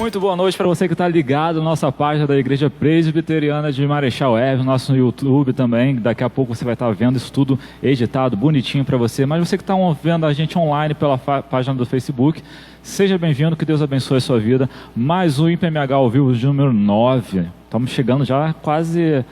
Muito boa noite para você que está ligado na nossa página da Igreja Presbiteriana de Marechal Hermes, nosso YouTube também. Daqui a pouco você vai estar vendo isso tudo editado, bonitinho para você. Mas você que está vendo a gente online pela página do Facebook, seja bem-vindo, que Deus abençoe a sua vida. Mais um IPMH ao vivo de número 9. Estamos chegando já quase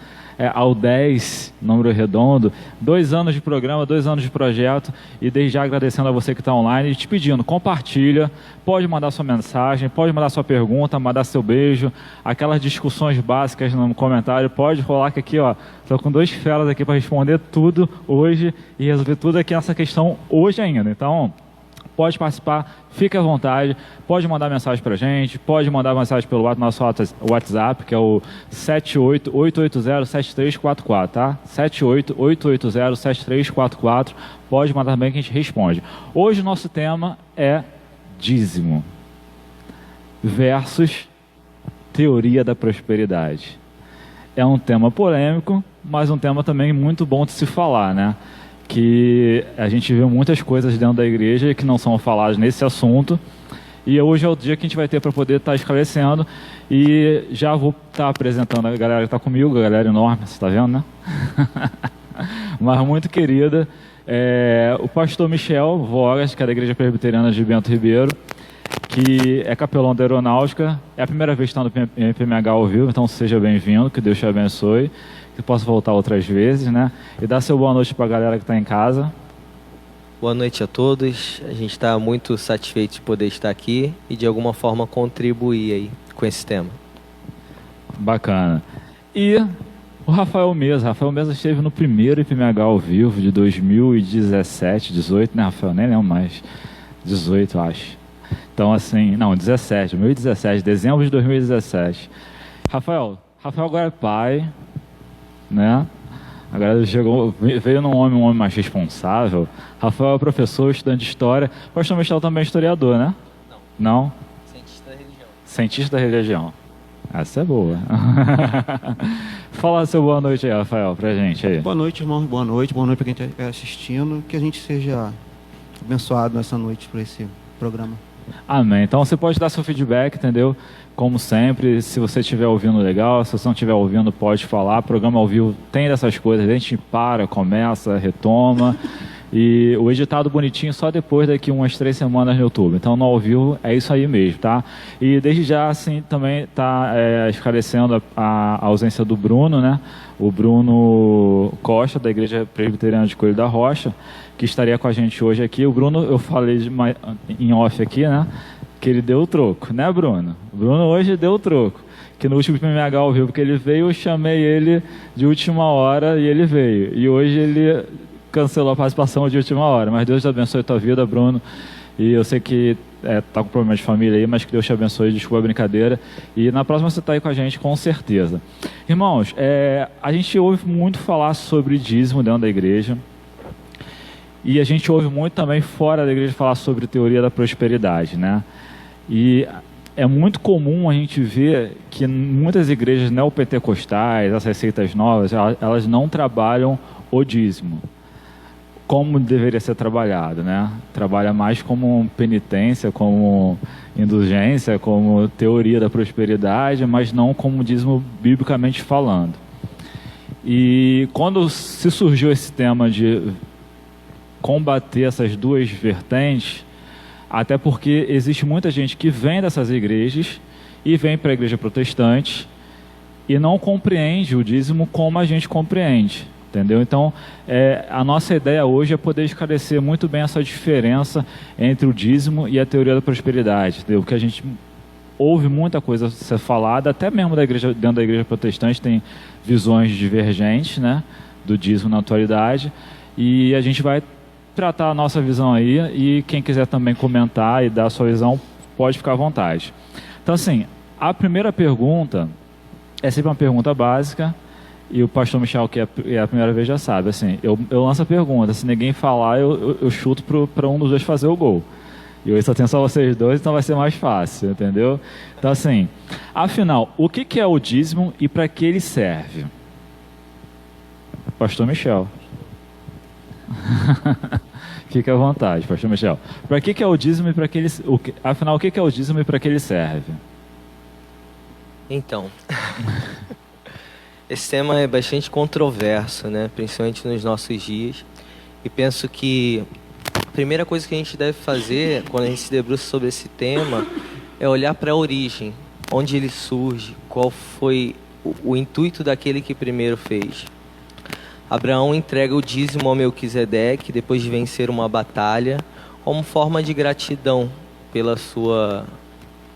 ao 10, número redondo. 2 anos de programa, 2 anos de projeto, e desde já agradecendo a você que está online e te pedindo, compartilha, pode mandar sua mensagem, pode mandar sua pergunta, mandar seu beijo, aquelas discussões básicas no comentário, pode rolar que aqui, ó, estou com 2 feras aqui para responder tudo hoje e resolver tudo aqui essa questão hoje ainda. Então, pode participar, fique à vontade, pode mandar mensagem para a gente, pode mandar mensagem pelo nosso WhatsApp, que é o 788807344, tá? 788807344, pode mandar também que a gente responde. Hoje o nosso tema é dízimo versus teoria da prosperidade. É um tema polêmico, mas um tema também muito bom de se falar, né? Que a gente vê muitas coisas dentro da igreja que não são faladas nesse assunto, e hoje é o dia que a gente vai ter para poder estar esclarecendo, e já vou estar apresentando a galera que está comigo, a galera enorme, você está vendo, né? Mas muito querida, o pastor Michel Vogas, que é da Igreja Presbiteriana de Bento Ribeiro, que é capelão da aeronáutica, é a primeira vez que está no IPMH ao vivo, então seja bem-vindo, que Deus te abençoe, que possa voltar outras vezes, né? E dar seu boa noite para a galera que está em casa. Boa noite a todos. A gente está muito satisfeito de poder estar aqui e de alguma forma contribuir aí com esse tema. Bacana. E o Rafael Mesa esteve no primeiro IPMH ao vivo de 2017, 18, né, Rafael? Nem lembro mais. 18, acho. Então, assim, não, 2017, dezembro de 2017. Rafael agora é pai, né? Agora veio um homem mais responsável. Rafael é professor, estudante de história. O pastor Michel também é historiador, né? Não? Cientista da religião. Cientista da religião. Essa é boa. Fala seu boa noite aí, Rafael, pra gente aí. Boa noite, irmão. Boa noite para quem está assistindo. Que a gente seja abençoado nessa noite por esse programa. Amém. Então você pode dar seu feedback, entendeu? Como sempre, se você estiver ouvindo legal, se você não estiver ouvindo, pode falar. Programa ao vivo tem dessas coisas, a gente para, começa, retoma. E o editado bonitinho só depois daqui umas 3 semanas no YouTube. Então no ao vivo é isso aí mesmo, tá? E desde já, assim, também está esclarecendo a ausência do Bruno, né? O Bruno Costa, da Igreja Presbiteriana de Coelho da Rocha, que estaria com a gente hoje aqui. O Bruno, eu falei em off aqui, né? Que ele deu o troco, né, Bruno? O Bruno hoje deu o troco. Que no último IPMH ao vivo que ele veio, eu chamei ele de última hora e ele veio. E hoje ele cancelou a participação de última hora. Mas Deus te abençoe a tua vida, Bruno. E eu sei que tá com problema de família aí, mas que Deus te abençoe, desculpa a brincadeira. E na próxima você está aí com a gente, com certeza. Irmãos, a gente ouve muito falar sobre dízimo dentro da igreja. E a gente ouve muito também fora da igreja falar sobre teoria da prosperidade, né? E é muito comum a gente ver que muitas igrejas neopentecostais, essas seitas novas, elas não trabalham o dízimo como deveria ser trabalhado, né? Trabalha mais como penitência, como indulgência, como teoria da prosperidade, mas não como dízimo biblicamente falando. E quando se surgiu esse tema de combater essas duas vertentes, até porque existe muita gente que vem dessas igrejas e vem para a igreja protestante e não compreende o dízimo como a gente compreende, entendeu? Então, a nossa ideia hoje é poder esclarecer muito bem essa diferença entre o dízimo e a teoria da prosperidade, entendeu? Porque a gente ouve muita coisa ser falada, até mesmo dentro da igreja protestante tem visões divergentes, né, do dízimo na atualidade, e a gente vai tratar a nossa visão aí, e quem quiser também comentar e dar a sua visão, pode ficar à vontade. Então, assim, a primeira pergunta é sempre uma pergunta básica, e o pastor Michel, que é a primeira vez, já sabe. Assim, eu lanço a pergunta, se ninguém falar, eu chuto para um dos dois fazer o gol. E hoje só tem só vocês dois, então vai ser mais fácil, entendeu? Então, assim, afinal, o que é o dízimo e para que ele serve? Pastor Michel. Fique à vontade, pastor Michel. Para que é o dízimo e para que ele... Afinal, o que é o dízimo e para que ele serve? Então, esse tema é bastante controverso, né? Principalmente nos nossos dias. E penso que a primeira coisa que a gente deve fazer quando a gente se debruça sobre esse tema é olhar para a origem, onde ele surge, qual foi o intuito daquele que primeiro fez. Abraão entrega o dízimo ao Melquisedeque depois de vencer uma batalha, como forma de gratidão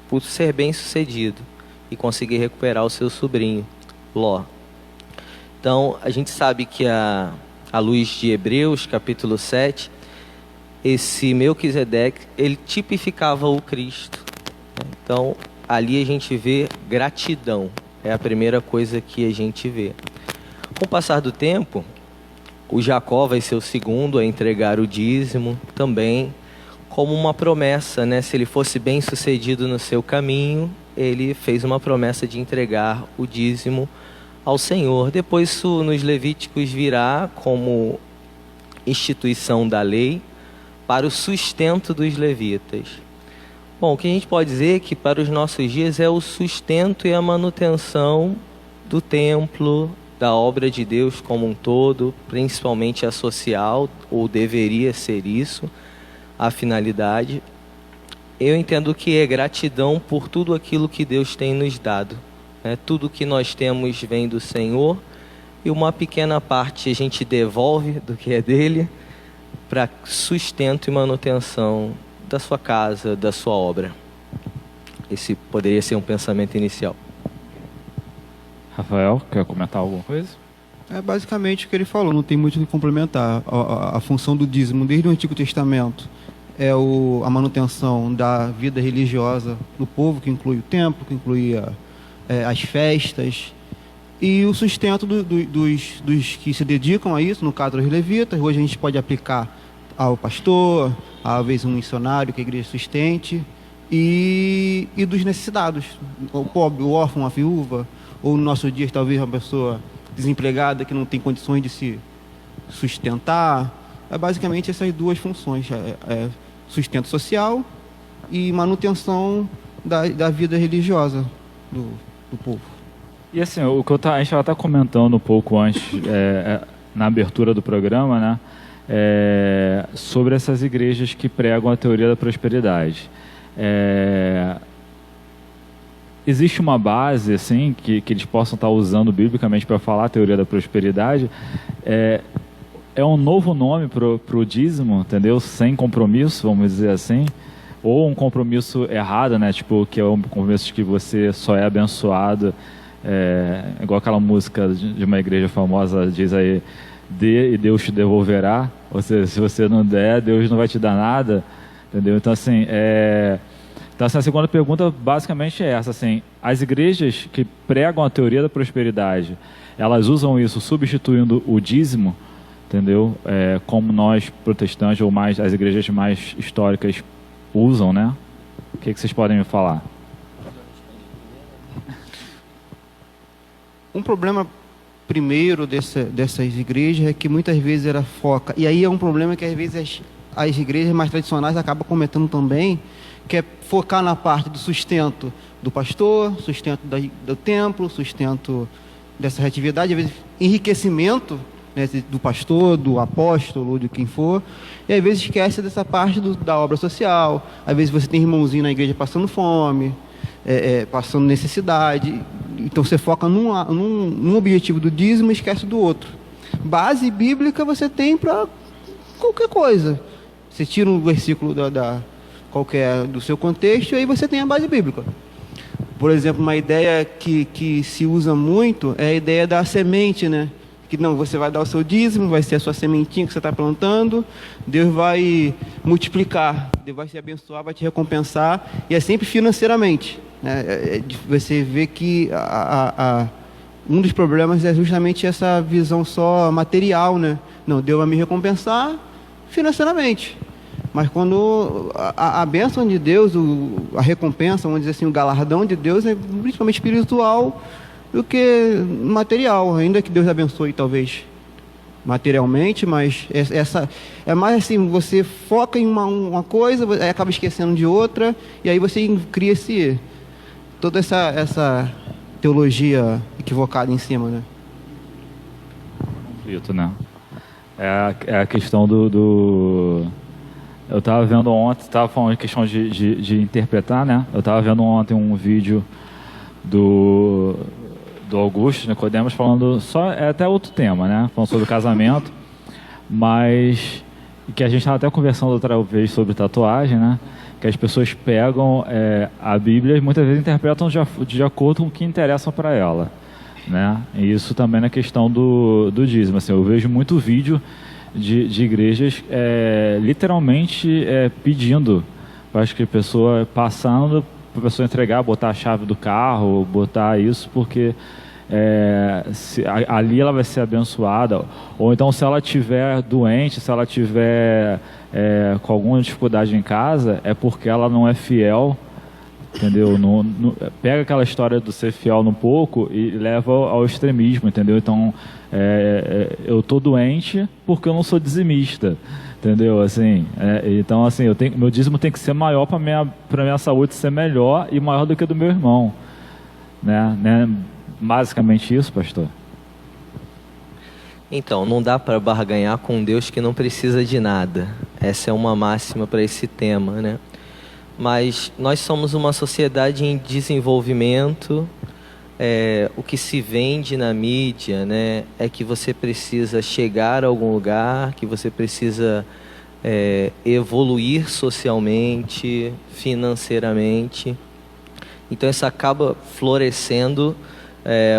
por ser bem sucedido e conseguir recuperar o seu sobrinho, Ló. Então, a gente sabe que à luz de Hebreus, capítulo 7, esse Melquisedeque, ele tipificava o Cristo. Então, ali a gente vê gratidão, é a primeira coisa que a gente vê. Com o passar do tempo, o Jacó vai ser o segundo a entregar o dízimo também, como uma promessa, né? Se ele fosse bem sucedido no seu caminho, ele fez uma promessa de entregar o dízimo ao Senhor. Depois isso nos Levíticos virá como instituição da lei para o sustento dos levitas. Bom, o que a gente pode dizer é que para os nossos dias é o sustento e a manutenção do templo, da obra de Deus como um todo, principalmente a social, ou deveria ser isso, a finalidade. Eu entendo que é gratidão por tudo aquilo que Deus tem nos dado. Tudo que nós temos vem do Senhor e uma pequena parte a gente devolve do que é dele para sustento e manutenção da sua casa, da sua obra. Esse poderia ser um pensamento inicial. Rafael, quer comentar alguma coisa? É basicamente o que ele falou, não tem muito o que complementar. A função do dízimo desde o Antigo Testamento é a manutenção da vida religiosa do povo, que inclui o templo, que inclui as festas, e o sustento dos que se dedicam a isso, no caso dos levitas. Hoje a gente pode aplicar ao pastor, às vezes um missionário que a igreja sustente, e dos necessitados, o pobre, o órfão, a viúva, ou no nosso dia talvez uma pessoa desempregada que não tem condições de se sustentar. É basicamente essas duas funções, sustento social e manutenção da vida religiosa do povo. E assim, o que a gente já está comentando um pouco antes, na abertura do programa, né, sobre essas igrejas que pregam a teoria da prosperidade. Existe uma base assim que eles possam estar usando biblicamente para falar a teoria da prosperidade. É um novo nome para o dízimo, entendeu? Sem compromisso, vamos dizer assim, ou um compromisso errado, né? Tipo, que é um compromisso de que você só é abençoado, igual aquela música de uma igreja famosa diz aí: dê e Deus te devolverá. Ou seja, se você não der, Deus não vai te dar nada, entendeu? Então assim, Então, a segunda pergunta basicamente é essa, assim: as igrejas que pregam a teoria da prosperidade, elas usam isso substituindo o dízimo, entendeu? Como nós protestantes ou mais as igrejas mais históricas usam, né? O que vocês podem me falar? Um problema primeiro dessas igrejas é que muitas vezes ela foca, e aí é um problema que às vezes as igrejas mais tradicionais acabam cometendo também, que é focar na parte do sustento do pastor, sustento do templo, sustento dessa atividade, às vezes enriquecimento, né, do pastor, do apóstolo, de quem for, e às vezes esquece dessa parte da obra social. Às vezes você tem irmãozinho na igreja passando fome, passando necessidade, então você foca num objetivo do dízimo e esquece do outro. Base bíblica você tem para qualquer coisa. Você tira um versículo qualquer do seu contexto, e aí você tem a base bíblica. Por exemplo, uma ideia que se usa muito é a ideia da semente, né? Que não, você vai dar o seu dízimo, vai ser a sua sementinha que você está plantando, Deus vai multiplicar, Deus vai te abençoar, vai te recompensar, e é sempre financeiramente, né? Você vê que um dos problemas é justamente essa visão só material, né? Não, Deus vai me recompensar financeiramente. Mas quando a bênção de Deus, a recompensa, vamos dizer assim, o galardão de Deus é principalmente espiritual do que material, ainda que Deus abençoe talvez materialmente, mas essa é mais assim, você foca em uma coisa, aí acaba esquecendo de outra, e aí você cria toda essa teologia equivocada em cima, né? Conflito, né? É a questão eu estava vendo ontem, estava falando de questão de interpretar, né? Eu estava vendo ontem um vídeo do Augusto Nicodemos falando é até outro tema, né? Falando sobre o casamento, mas que a gente estava até conversando outra vez sobre tatuagem, né? Que as pessoas pegam a Bíblia e muitas vezes interpretam de acordo com o que interessa para ela, né? E isso também na questão do dízimo. Assim, eu vejo muito vídeo de igrejas literalmente pedindo para que a pessoa passando, para a pessoa entregar, botar a chave do carro, botar isso, porque ali ela vai ser abençoada. Ou então, se ela estiver doente, se ela estiver com alguma dificuldade em casa, é porque ela não é fiel, entendeu? Pega aquela história do ser fiel no pouco e leva ao extremismo, entendeu? Então, eu tô doente porque eu não sou dizimista, entendeu? Assim, então, assim, meu dízimo tem que ser maior para minha saúde ser melhor e maior do que a do meu irmão, né? Basicamente isso, pastor? Então, não dá para barganhar com um Deus que não precisa de nada. Essa é uma máxima para esse tema, né? Mas nós somos uma sociedade em desenvolvimento. O que se vende na mídia, né, é que você precisa chegar a algum lugar, que você precisa evoluir socialmente, financeiramente. Então isso acaba florescendo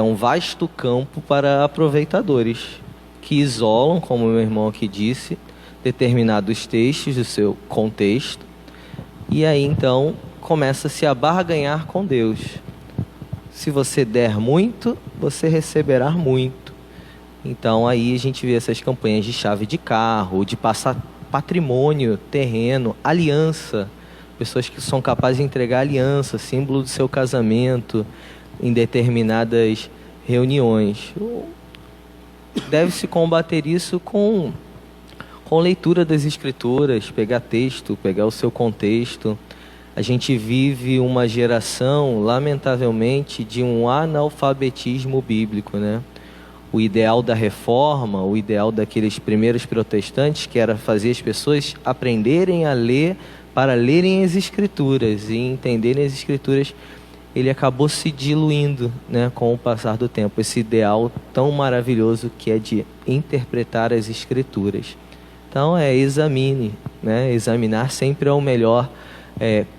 um vasto campo para aproveitadores que isolam, como meu irmão aqui disse, determinados textos do seu contexto, e aí então começa-se a barganhar com Deus. Se você der muito, você receberá muito. Então aí a gente vê essas campanhas de chave de carro, de passar patrimônio, terreno, aliança. Pessoas que são capazes de entregar aliança, símbolo do seu casamento, em determinadas reuniões. Deve-se combater isso com leitura das escrituras, pegar texto, pegar o seu contexto. A gente vive uma geração, lamentavelmente, de um analfabetismo bíblico, né? O ideal da reforma, o ideal daqueles primeiros protestantes, que era fazer as pessoas aprenderem a ler para lerem as escrituras e entenderem as escrituras, ele acabou se diluindo, né, com o passar do tempo. Esse ideal tão maravilhoso que é de interpretar as escrituras. Então, examine, né? Examinar sempre é o melhor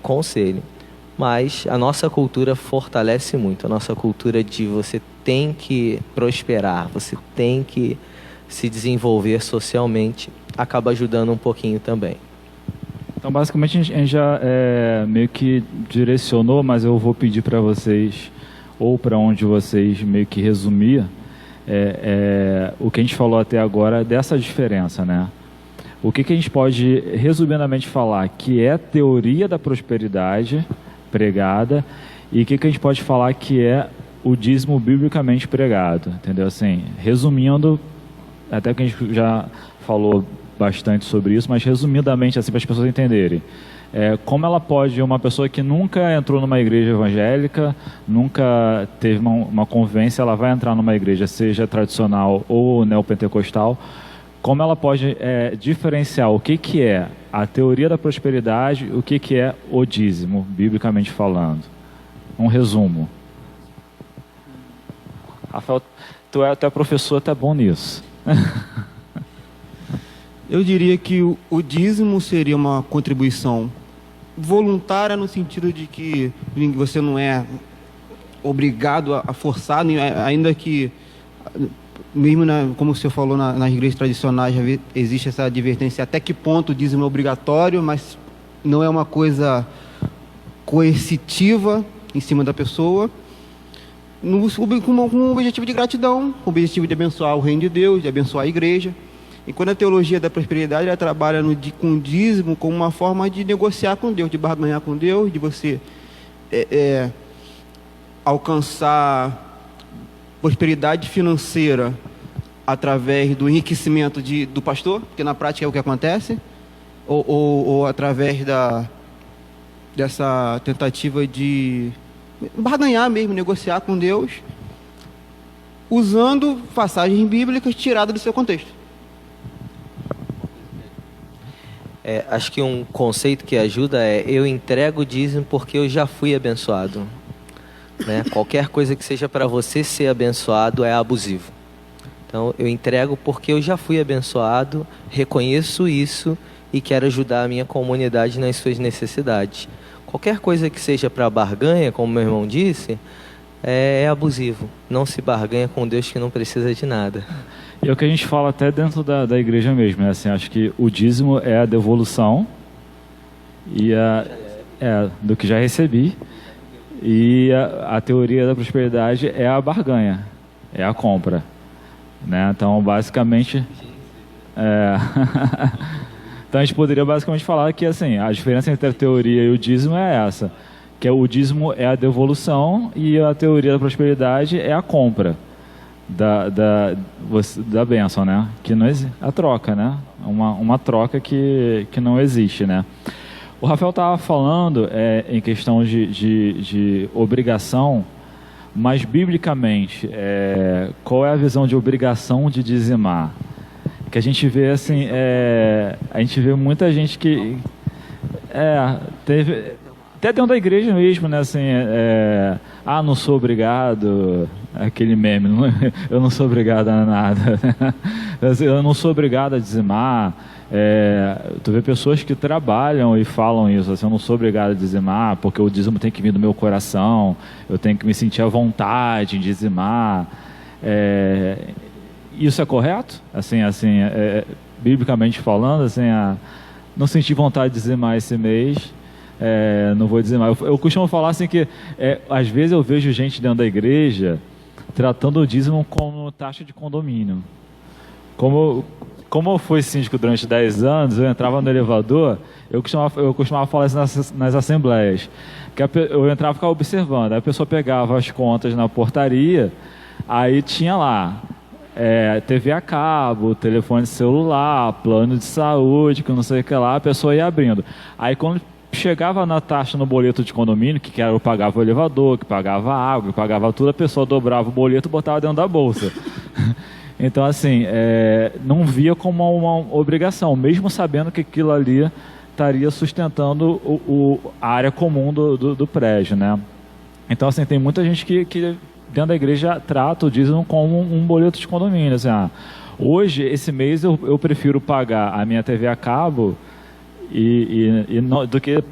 conselho. Mas a nossa cultura fortalece muito, a nossa cultura de você tem que prosperar, você tem que se desenvolver socialmente, acaba ajudando um pouquinho também. Então, basicamente, a gente já meio que direcionou, mas eu vou pedir para vocês, ou para onde vocês meio que resumir, o que a gente falou até agora dessa diferença, né? O que a gente pode, resumidamente, falar que é teoria da prosperidade pregada e o que a gente pode falar que é o dízimo biblicamente pregado, entendeu? Assim, resumindo, até que a gente já falou bastante sobre isso, mas resumidamente, assim, para as pessoas entenderem, como ela pode, uma pessoa que nunca entrou numa igreja evangélica, nunca teve uma convivência, ela vai entrar numa igreja, seja tradicional ou neopentecostal, como ela pode diferenciar o que é a teoria da prosperidade, o que é o dízimo, biblicamente falando? Um resumo. Rafael, tu é professor, tu é bom nisso. Eu diria que o dízimo seria uma contribuição voluntária, no sentido de que você não é obrigado a forçar, ainda que, mesmo como você falou, nas igrejas tradicionais existe essa advertência até que ponto o dízimo é obrigatório, mas não é uma coisa coercitiva em cima da pessoa, com um objetivo de gratidão, com o objetivo de abençoar o reino de Deus, de abençoar a igreja. E quando a teologia da prosperidade, ela trabalha com o dízimo como uma forma de negociar com Deus, de barganhar com Deus, de você alcançar prosperidade financeira através do enriquecimento do pastor, que na prática é o que acontece, ou através dessa tentativa de barganhar mesmo, negociar com Deus, usando passagens bíblicas tiradas do seu contexto. Acho que um conceito que ajuda é: eu entrego o dízimo porque eu já fui abençoado. Né? Qualquer coisa que seja para você ser abençoado é abusivo. Então, eu entrego porque eu já fui abençoado, reconheço isso e quero ajudar a minha comunidade nas suas necessidades. Qualquer coisa que seja para barganha, como meu irmão disse, é abusivo. Não se barganha com Deus que não precisa de nada. E é o que a gente fala até dentro da igreja mesmo, né? Assim, acho que o dízimo é a devolução e do que já recebi, e a teoria da prosperidade é a barganha, é a compra, né? Então, basicamente, então a gente poderia basicamente falar que assim, a diferença entre a teoria e o dízimo é essa, que o dízimo é a devolução e a teoria da prosperidade é a compra da bênção, né? Que não existe a troca, né? Uma troca que não existe, né? O Rafael estava falando em questão de obrigação, mas biblicamente, qual é a visão de obrigação de dizimar? Que a gente vê assim, a gente vê muita gente que teve até dentro da igreja mesmo, né? Assim, não sou obrigado, aquele meme, eu não sou obrigado a nada, eu não sou obrigado a dizimar. Tu vê pessoas que trabalham e falam isso, assim, eu não sou obrigado a dizimar porque o dízimo tem que vir do meu coração, eu tenho que me sentir à vontade em dizimar. Isso é correto? Assim, biblicamente falando, assim, não senti vontade de dizimar esse mês, não vou dizimar. Eu costumo falar assim que às vezes eu vejo gente dentro da igreja tratando o dízimo como taxa de condomínio. Como eu fui síndico durante 10 anos, eu entrava no elevador, eu costumava falar isso nas assembleias, que eu entrava e ficava observando, aí a pessoa pegava as contas na portaria, aí tinha lá TV a cabo, telefone celular, plano de saúde, que não sei o que lá, a pessoa ia abrindo. Aí quando chegava na taxa no boleto de condomínio, que eu pagava o elevador, que pagava a água, que pagava tudo, a pessoa dobrava o boleto e botava dentro da bolsa. Então, assim, não via como uma obrigação, mesmo sabendo que aquilo ali estaria sustentando a área comum do prédio, né? Então, assim, tem muita gente que dentro da igreja trata o dízimo como um boleto de condomínio. Assim, hoje, esse mês, eu prefiro pagar a minha TV a cabo do que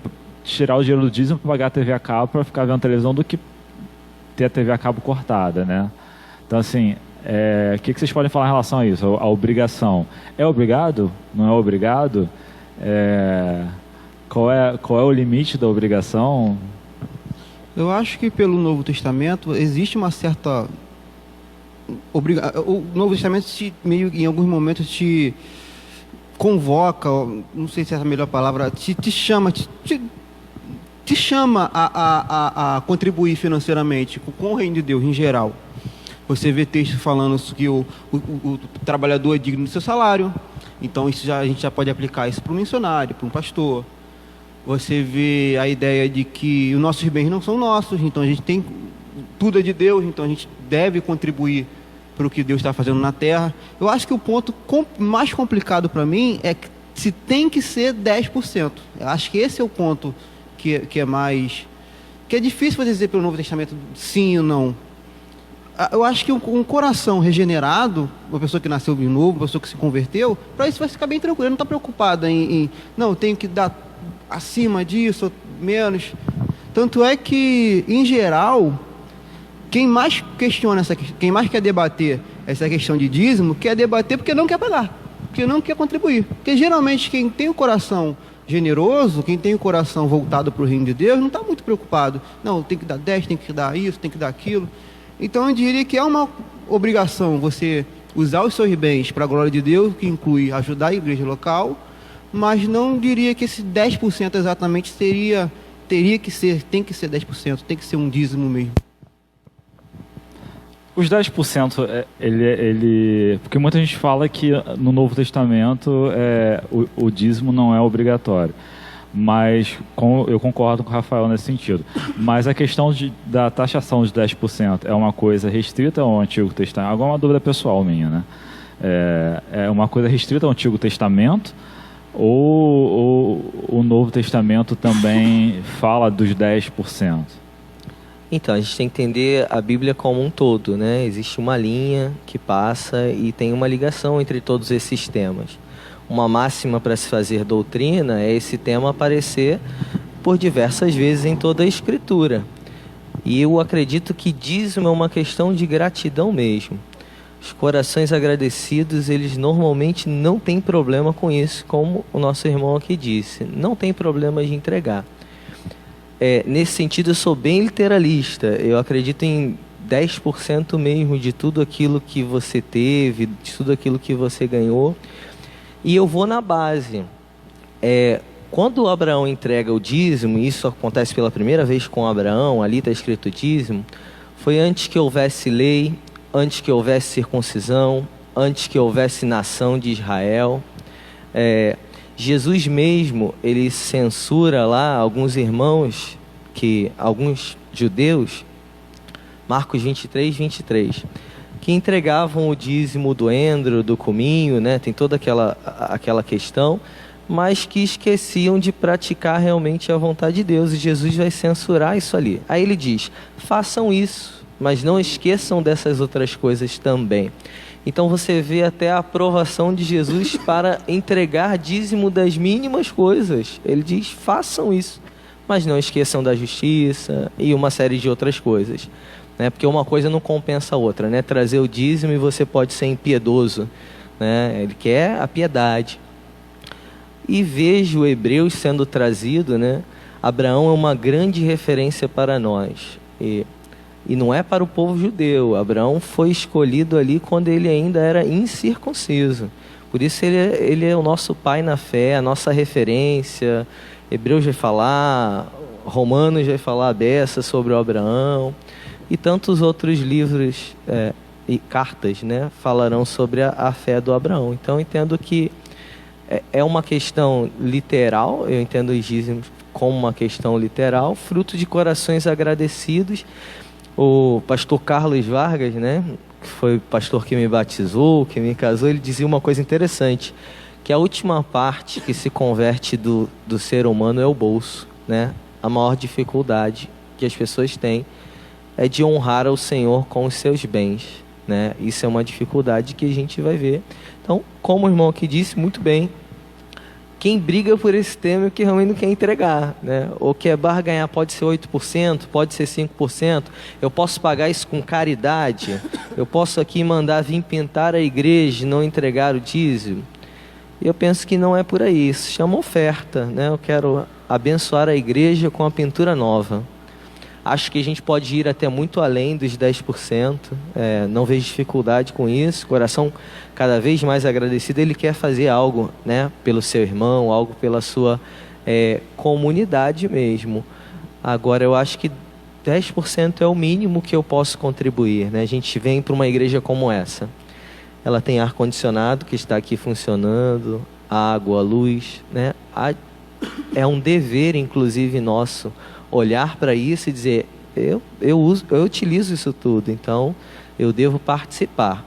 tirar o dinheiro do dízimo para pagar a TV a cabo para ficar vendo televisão, do que ter a TV a cabo cortada, né? Então, assim, o que vocês podem falar em relação a isso? A obrigação. É obrigado? Não é obrigado? Qual é o limite da obrigação? Eu acho que pelo Novo Testamento existe uma certa o Novo Testamento em alguns momentos te convoca, não sei se é a melhor palavra, te chama a contribuir financeiramente com o reino de Deus em geral. Você vê textos falando que o trabalhador é digno do seu salário, então a gente já pode aplicar isso para um missionário, para um pastor. Você vê a ideia de que os nossos bens não são nossos, então a gente tem tudo é de Deus, então a gente deve contribuir para o que Deus está fazendo na terra. Eu acho que o ponto mais complicado para mim é que se tem que ser 10%. Eu acho que esse é o ponto que é mais... que é difícil você dizer pelo Novo Testamento sim ou não. Eu acho que um coração regenerado, uma pessoa que nasceu de novo, uma pessoa que se converteu, para isso vai ficar bem tranquilo. Ele não está preocupado não, eu tenho que dar acima disso, menos. Tanto é que, em geral, quem mais questiona quem mais quer debater essa questão de dízimo, quer debater porque não quer pagar, porque não quer contribuir. Porque geralmente quem tem o coração generoso, quem tem o coração voltado para o reino de Deus, não está muito preocupado. Não, tem que dar 10, tem que dar isso, tem que dar aquilo. Então eu diria que é uma obrigação você usar os seus bens para a glória de Deus, que inclui ajudar a igreja local, mas não diria que esse 10% exatamente tem que ser 10%, tem que ser um dízimo mesmo. Os 10%, porque muita gente fala que no Novo Testamento o dízimo não é obrigatório. Mas eu concordo com o Rafael nesse sentido. Mas a questão da taxação de 10% é uma coisa restrita ao Antigo Testamento? Agora é uma dúvida pessoal minha, né? É uma coisa restrita ao Antigo Testamento ou o Novo Testamento também fala dos 10%? Então, a gente tem que entender a Bíblia como um todo, né? Existe uma linha que passa e tem uma ligação entre todos esses temas. Uma máxima para se fazer doutrina é esse tema aparecer por diversas vezes em toda a Escritura. E eu acredito que dízimo é uma questão de gratidão mesmo. Os corações agradecidos, eles normalmente não têm problema com isso, como o nosso irmão aqui disse. Não tem problema de entregar. Nesse sentido, eu sou bem literalista. Eu acredito em 10% mesmo de tudo aquilo que você teve, de tudo aquilo que você ganhou. E eu vou na base. Quando Abraão entrega o dízimo, e isso acontece pela primeira vez com Abraão, ali está escrito dízimo, foi antes que houvesse lei, antes que houvesse circuncisão, antes que houvesse nação de Israel. Jesus mesmo, ele censura lá alguns irmãos, alguns judeus, Marcos 23, 23, que entregavam o dízimo do endro, do cominho, né? Tem toda aquela questão, mas que esqueciam de praticar realmente a vontade de Deus, e Jesus vai censurar isso ali. Aí ele diz, façam isso, mas não esqueçam dessas outras coisas também. Então você vê até a aprovação de Jesus para entregar dízimo das mínimas coisas. Ele diz, façam isso, mas não esqueçam da justiça e uma série de outras coisas. Né? Porque uma coisa não compensa a outra. Né? Trazer o dízimo e você pode ser impiedoso. Né? Ele quer a piedade. E vejo Hebreus sendo trazido, né? Abraão é uma grande referência para nós. E não é para o povo judeu. Abraão foi escolhido ali quando ele ainda era incircunciso. Por isso ele é o nosso pai na fé, a nossa referência. Hebreus vai falar, Romanos vai falar a beça sobre o Abraão. E tantos outros livros e cartas, né, falarão sobre a fé do Abraão. Então eu entendo que é uma questão literal. Eu entendo os dízimos como uma questão literal, fruto de corações agradecidos. O pastor Carlos Vargas, né, que foi o pastor que me batizou, que me casou, ele dizia uma coisa interessante, que a última parte que se converte do ser humano é o bolso, né? A maior dificuldade que as pessoas têm é de honrar ao Senhor com os seus bens, né? Isso é uma dificuldade que a gente vai ver. Então, como o irmão aqui disse muito bem, quem briga por esse tema é que realmente não quer entregar, né? Ou quer barganhar, pode ser 8%, pode ser 5%, eu posso pagar isso com caridade, eu posso aqui mandar vir pintar a igreja e não entregar o dízimo. Eu penso que não é por aí, isso chama oferta, né? Eu quero abençoar a igreja com a pintura nova. Acho que a gente pode ir até muito além dos 10%, não vejo dificuldade com isso, coração cada vez mais agradecido, ele quer fazer algo, né, pelo seu irmão, algo pela sua comunidade mesmo. Agora, eu acho que 10% é o mínimo que eu posso contribuir, né? A gente vem para uma igreja como essa, ela tem ar-condicionado que está aqui funcionando, água, luz, né? É um dever, inclusive, nosso, olhar para isso e dizer, eu utilizo isso tudo, então eu devo participar.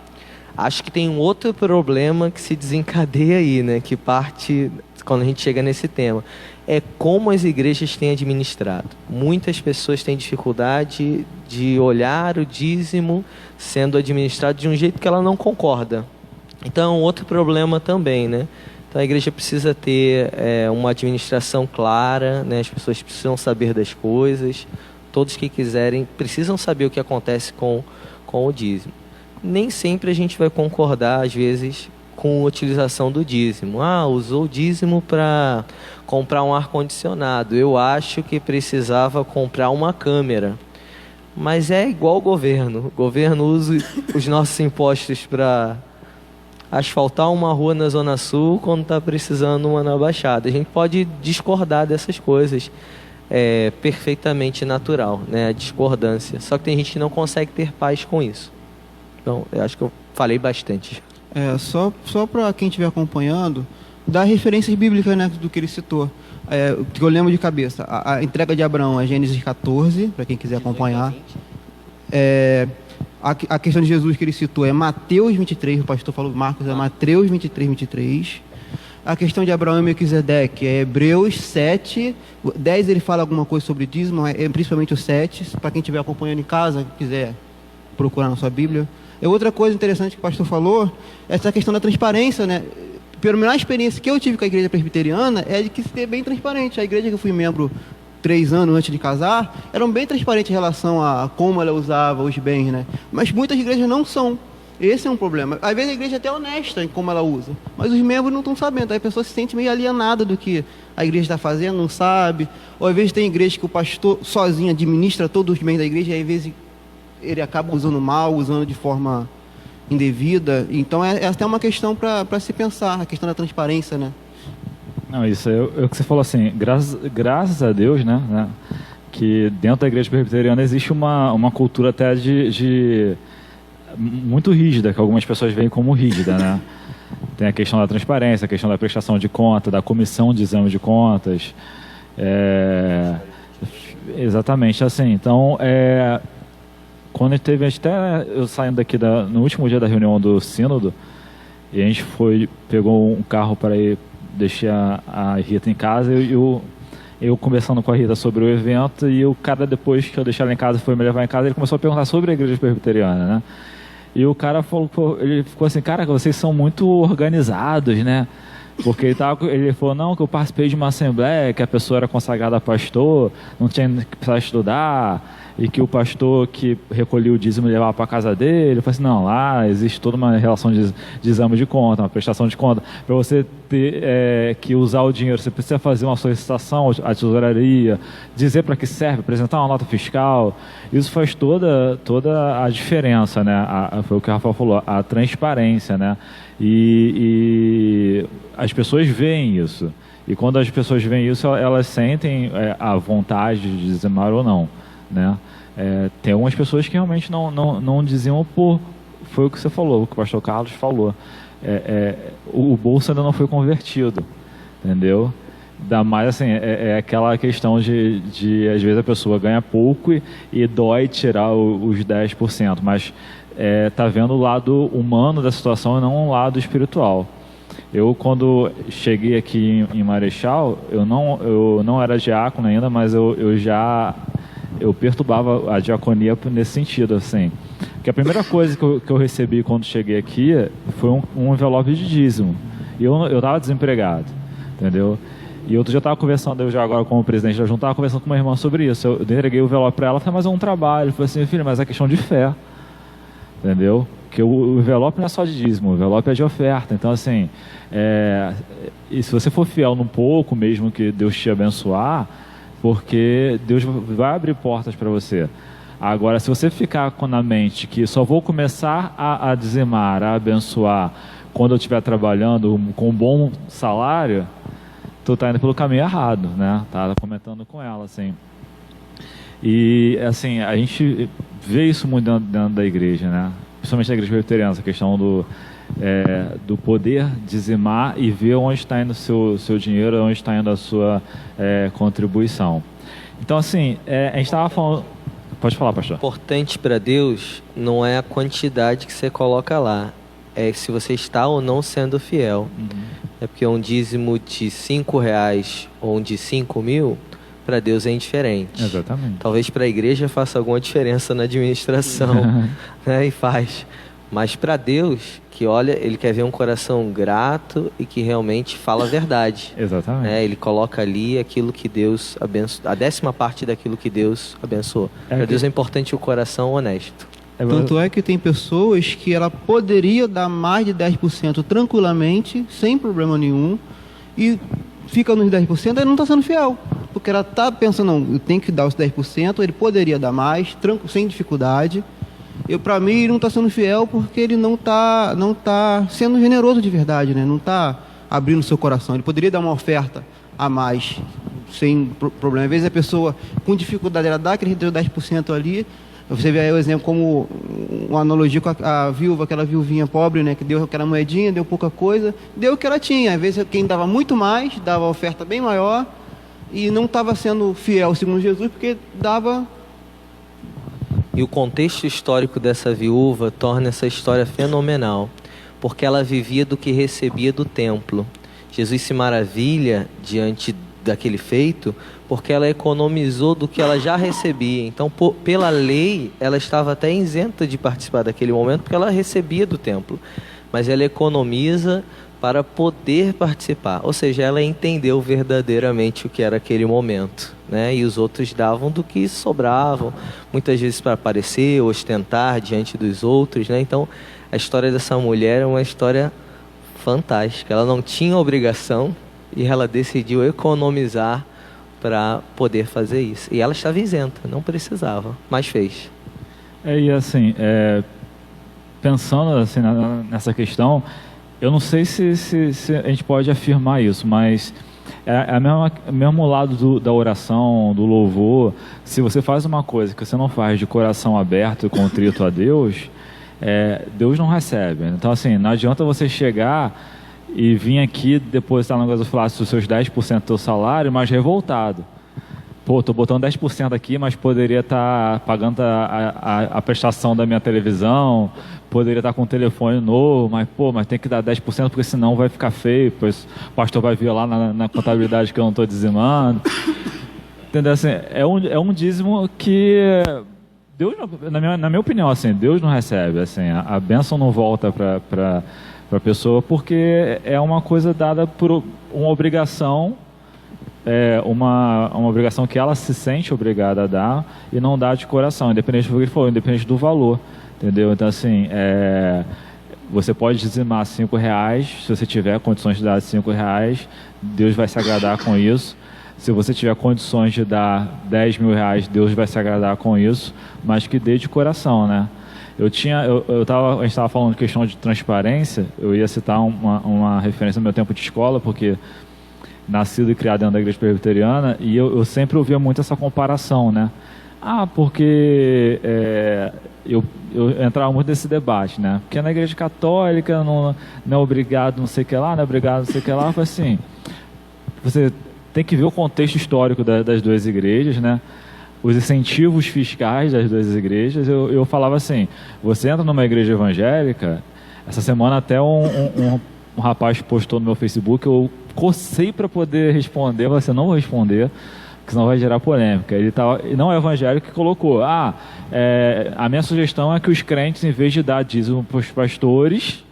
Acho que tem um outro problema que se desencadeia aí, né? Que parte quando a gente chega nesse tema. É como as igrejas têm administrado. Muitas pessoas têm dificuldade de olhar o dízimo sendo administrado de um jeito que ela não concorda. Então é um outro problema também, né? Então a igreja precisa ter uma administração clara, né? As pessoas precisam saber das coisas. Todos que quiserem precisam saber o que acontece com o dízimo. Nem sempre a gente vai concordar, às vezes, com a utilização do dízimo. Usou o dízimo para comprar um ar-condicionado. Eu acho que precisava comprar uma câmera. Mas é igual o governo. O governo usa os nossos impostos para asfaltar uma rua na Zona Sul quando está precisando uma na Baixada. A gente pode discordar dessas coisas. É perfeitamente natural, né? A discordância. Só que tem gente que não consegue ter paz com isso. Então, eu acho que eu falei bastante. Só para quem estiver acompanhando, dar referências bíblicas, né, do que ele citou. que eu lembro de cabeça, a entrega de Abraão é Gênesis 14, para quem quiser acompanhar. A questão de Jesus que ele citou é Mateus 23, o pastor falou Marcos, é Mateus 23, 23. A questão de Abraão e Melquisedeque é Hebreus 7, 10 ele fala alguma coisa sobre dízimo, principalmente o 7, para quem estiver acompanhando em casa, quiser procurar na sua Bíblia. Outra coisa interessante que o pastor falou, essa questão da transparência, né? Pela melhor experiência que eu tive com a igreja presbiteriana é de que ser bem transparente. A igreja que eu fui membro 3 anos antes de casar, eram bem transparentes em relação a como ela usava os bens, né? Mas muitas igrejas não são. Esse é um problema. Às vezes a igreja é até honesta em como ela usa, mas os membros não estão sabendo. Aí a pessoa se sente meio alienada do que a igreja está fazendo, não sabe. Ou às vezes tem igreja que o pastor sozinho administra todos os bens da igreja, e às vezes ele acaba usando mal, usando de forma indevida. Então é até uma questão para se pensar, a questão da transparência, né? Não, isso é o que você falou assim, graças a Deus, né, que dentro da igreja presbiteriana existe uma cultura até de muito rígida, que algumas pessoas veem como rígida, né? Tem a questão da transparência, a questão da prestação de conta, da comissão de exame de contas. Exatamente assim. Então, quando a gente teve, até eu saindo daqui no último dia da reunião do sínodo, e a gente pegou um carro para ir deixar a Rita em casa, e eu conversando com a Rita sobre o evento, e o cara, depois que eu deixei ela em casa, foi me levar em casa, ele começou a perguntar sobre a igreja presbiteriana, né? E o cara ele ficou assim, cara, vocês são muito organizados, né? Porque ele falou, não, que eu participei de uma assembleia, que a pessoa era consagrada a pastor, não tinha que precisar estudar, e que o pastor que recolhia o dízimo levava para a casa dele. Eu falei assim, não, lá existe toda uma relação de exame de conta, uma prestação de conta. Para você ter que usar o dinheiro, você precisa fazer uma solicitação à tesouraria, dizer para que serve, apresentar uma nota fiscal. Isso faz toda a diferença, né? Foi o que o Rafael falou, a transparência, né? E as pessoas veem isso. E quando as pessoas veem isso, elas sentem a vontade de dizimar ou não, né? Tem algumas pessoas que realmente não dizimam foi o que você falou, o que o pastor Carlos falou. O bolso ainda não foi convertido, entendeu? Ainda mais assim, aquela questão de às vezes a pessoa ganha pouco e dói tirar os 10%, mas tá vendo o lado humano da situação e não o lado espiritual. Eu, quando cheguei aqui em Marechal, eu não era diácono ainda, mas eu perturbava a diaconia nesse sentido, assim. Porque a primeira coisa que eu recebi quando cheguei aqui foi um envelope de dízimo. E eu estava desempregado, entendeu? E outro dia eu estava conversando, eu já agora como presidente da junta, estava conversando com uma irmã sobre isso. Eu entreguei o envelope para ela, falei, mas é um trabalho. Eu falei assim, filho, mas é questão de fé, entendeu? Porque o envelope não é só de dízimo, o envelope é de oferta. Então, assim, e se você for fiel num pouco, mesmo que Deus te abençoar, porque Deus vai abrir portas para você. Agora, se você ficar na mente que só vou começar a dizimar, a abençoar quando eu estiver trabalhando com um bom salário, tu está indo pelo caminho errado, né? Tá comentando com ela, assim. E, assim, a gente vê isso muito dentro da igreja, né? Principalmente na igreja presbiteriana, essa questão do poder dizimar e ver onde está indo o seu dinheiro, onde está indo a sua contribuição. Então, assim, a gente estava falando... Pode falar, pastor. Importante para Deus não é a quantidade que você coloca lá, é se você está ou não sendo fiel. Uhum. É porque um dízimo de R$5 ou um de 5.000, para Deus é indiferente. Exatamente. Talvez para a igreja faça alguma diferença na administração, né? E faz. Mas para Deus, que olha, Ele quer ver um coração grato e que realmente fala a verdade. Exatamente. Né? Ele coloca ali aquilo que Deus abençoou, a 10ª parte daquilo que Deus abençoou. Para Deus é importante o coração honesto. Tanto é que tem pessoas que ela poderia dar mais de 10% tranquilamente, sem problema nenhum, e fica nos 10% e não está sendo fiel. Porque ela está pensando, não, eu tenho que dar os 10%, ele poderia dar mais, sem dificuldade. Para mim, ele não está sendo fiel porque ele não tá sendo generoso de verdade, né? Não está abrindo o seu coração. Ele poderia dar uma oferta a mais, sem problema. Às vezes a pessoa, com dificuldade, ela dá aquele 10% ali. Você vê aí o exemplo como uma analogia com a viúva, aquela viuvinha pobre, né? Que deu aquela moedinha, deu pouca coisa, deu o que ela tinha. Às vezes quem dava muito mais, dava a oferta bem maior, e não estava sendo fiel segundo Jesus, porque dava... E o contexto histórico dessa viúva torna essa história fenomenal, porque ela vivia do que recebia do templo. Jesus se maravilha diante daquele feito, porque ela economizou do que ela já recebia. Então, pela lei, ela estava até isenta de participar daquele momento, porque ela recebia do templo. Mas ela economiza para poder participar. Ou seja, ela entendeu verdadeiramente o que era aquele momento, né? E os outros davam do que sobravam, muitas vezes para aparecer, ostentar diante dos outros, né? Então, a história dessa mulher é uma história fantástica. Ela não tinha obrigação e ela decidiu economizar para poder fazer isso. E ela estava isenta, não precisava, mas fez. E assim, pensando assim, nessa questão, eu não sei se a gente pode afirmar isso, mas é o mesmo lado da oração, do louvor. Se você faz uma coisa que você não faz de coração aberto e contrito a Deus, Deus não recebe. Então, assim, não adianta você chegar e vir aqui depositar no negócio do Flácio os seus 10% do seu salário, mas revoltado. Pô, tô botando 10% aqui, mas poderia estar pagando a prestação da minha televisão, poderia estar com um telefone novo, mas tem que dar 10% porque senão vai ficar feio, pois o pastor vai vir lá na contabilidade que eu não estou dizimando. Entendeu? Assim, é um dízimo que Deus, na minha opinião, assim, Deus não recebe. Assim, a bênção não volta para a pessoa, porque é uma coisa dada por uma obrigação, uma obrigação que ela se sente obrigada a dar e não dá de coração, independente do que ele falou, independente do valor, entendeu? Então, assim, você pode dizimar R$5, se você tiver condições de dar R$5, Deus vai se agradar com isso. Se você tiver condições de dar R$10.000, Deus vai se agradar com isso, mas que dê de coração, né? A gente estava falando de questão de transparência. Eu ia citar uma referência no meu tempo de escola, porque nascido e criado dentro da igreja presbiteriana, e eu sempre ouvia muito essa comparação, né? Porque eu entrava muito nesse debate, né? Porque na igreja católica não é obrigado não sei o que lá, não é obrigado não sei o que lá. Foi assim, você tem que ver o contexto histórico das duas igrejas, né? Os incentivos fiscais das duas igrejas. Eu falava assim, você entra numa igreja evangélica, essa semana até um rapaz postou no meu Facebook, eu cocei para poder responder, você não vou responder, porque senão vai gerar polêmica. Ele não é evangélico, que colocou, a minha sugestão é que os crentes, em vez de dar dízimo para os pastores,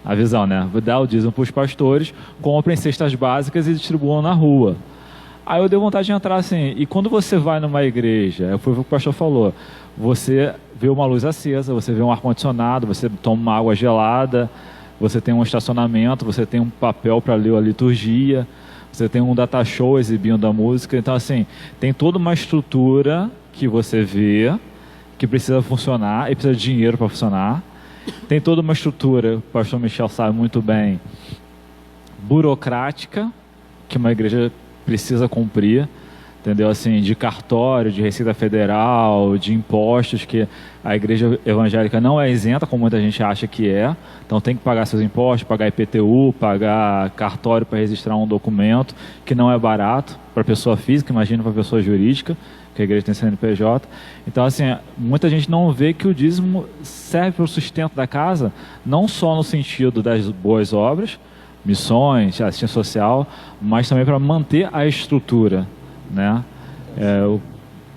a visão, né? Dar o dízimo para os pastores, comprem cestas básicas e distribuam na rua. Aí eu dei vontade de entrar assim, e quando você vai numa igreja, foi o que o pastor falou, você vê uma luz acesa, você vê um ar-condicionado, você toma uma água gelada, você tem um estacionamento, você tem um papel para ler a liturgia, você tem um data show exibindo a música. Então, assim, tem toda uma estrutura que você vê, que precisa funcionar, e precisa de dinheiro para funcionar. Tem toda uma estrutura, o pastor Michel sabe muito bem, burocrática, que uma igreja precisa cumprir, entendeu? Assim, de cartório, de Receita Federal, de impostos, que a igreja evangélica não é isenta, como muita gente acha que é. Então tem que pagar seus impostos, pagar IPTU, pagar cartório para registrar um documento, que não é barato para pessoa física, imagina para pessoa jurídica, que a igreja tem CNPJ. Então, assim, muita gente não vê que o dízimo serve para o sustento da casa, não só no sentido das boas obras, missões, assistência social, mas também para manter a estrutura, né? O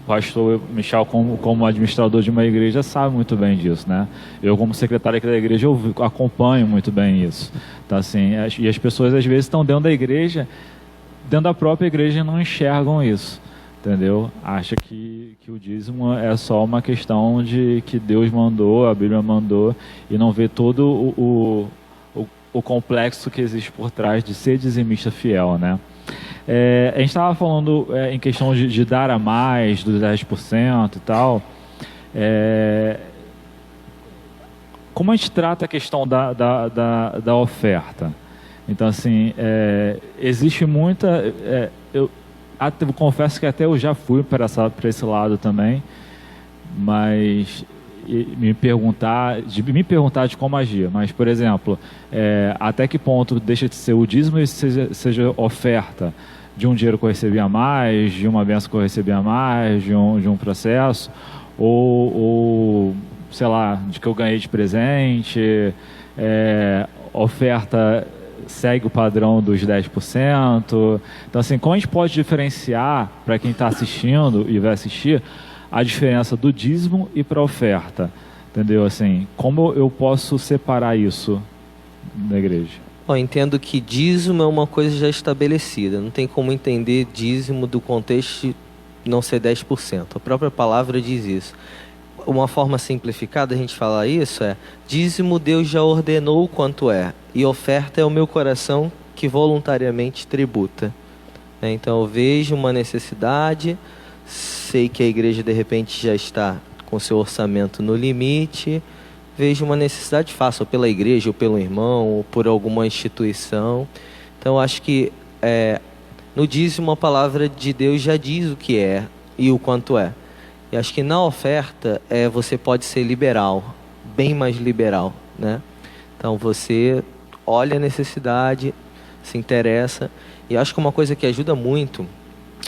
pastor Michel, como administrador de uma igreja, sabe muito bem disso, né? Eu, como secretário aqui da igreja, eu acompanho muito bem isso. Então, assim, e as pessoas às vezes estão dentro da igreja, dentro da própria igreja, não enxergam isso, entendeu? Acha que o dízimo é só uma questão de que Deus mandou, a Bíblia mandou, e não vê todo o complexo que existe por trás de ser dizimista fiel, né? A gente estava falando em questão de dar a mais, dos 10% e tal. Como a gente trata a questão da oferta? Então, assim, existe muita... eu confesso que até eu já fui para esse lado também, mas... me perguntar de como agir, mas, por exemplo, até que ponto deixa de ser o dízimo e seja oferta, de um dinheiro que eu recebi a mais, de uma benção que eu recebi a mais, de um processo, ou, sei lá, de que eu ganhei de presente, oferta segue o padrão dos 10%. Então, assim, como a gente pode diferenciar, para quem está assistindo e vai assistir, a diferença do dízimo e para a oferta? Entendeu? Assim, como eu posso separar isso da igreja? Eu entendo que dízimo é uma coisa já estabelecida. Não tem como entender dízimo do contexto de não ser 10%. A própria palavra diz isso. Uma forma simplificada a gente falar isso é: dízimo Deus já ordenou quanto é, e oferta é o meu coração que voluntariamente tributa. Então eu vejo uma necessidade, sei que a igreja de repente já está com seu orçamento no limite, vejo uma necessidade, faço ou pela igreja, ou pelo irmão, ou por alguma instituição. Então acho que no dízimo a palavra de Deus já diz o que é e o quanto é. E acho que na oferta você pode ser liberal, bem mais liberal, né? Então você olha a necessidade, se interessa. E acho que uma coisa que ajuda muito,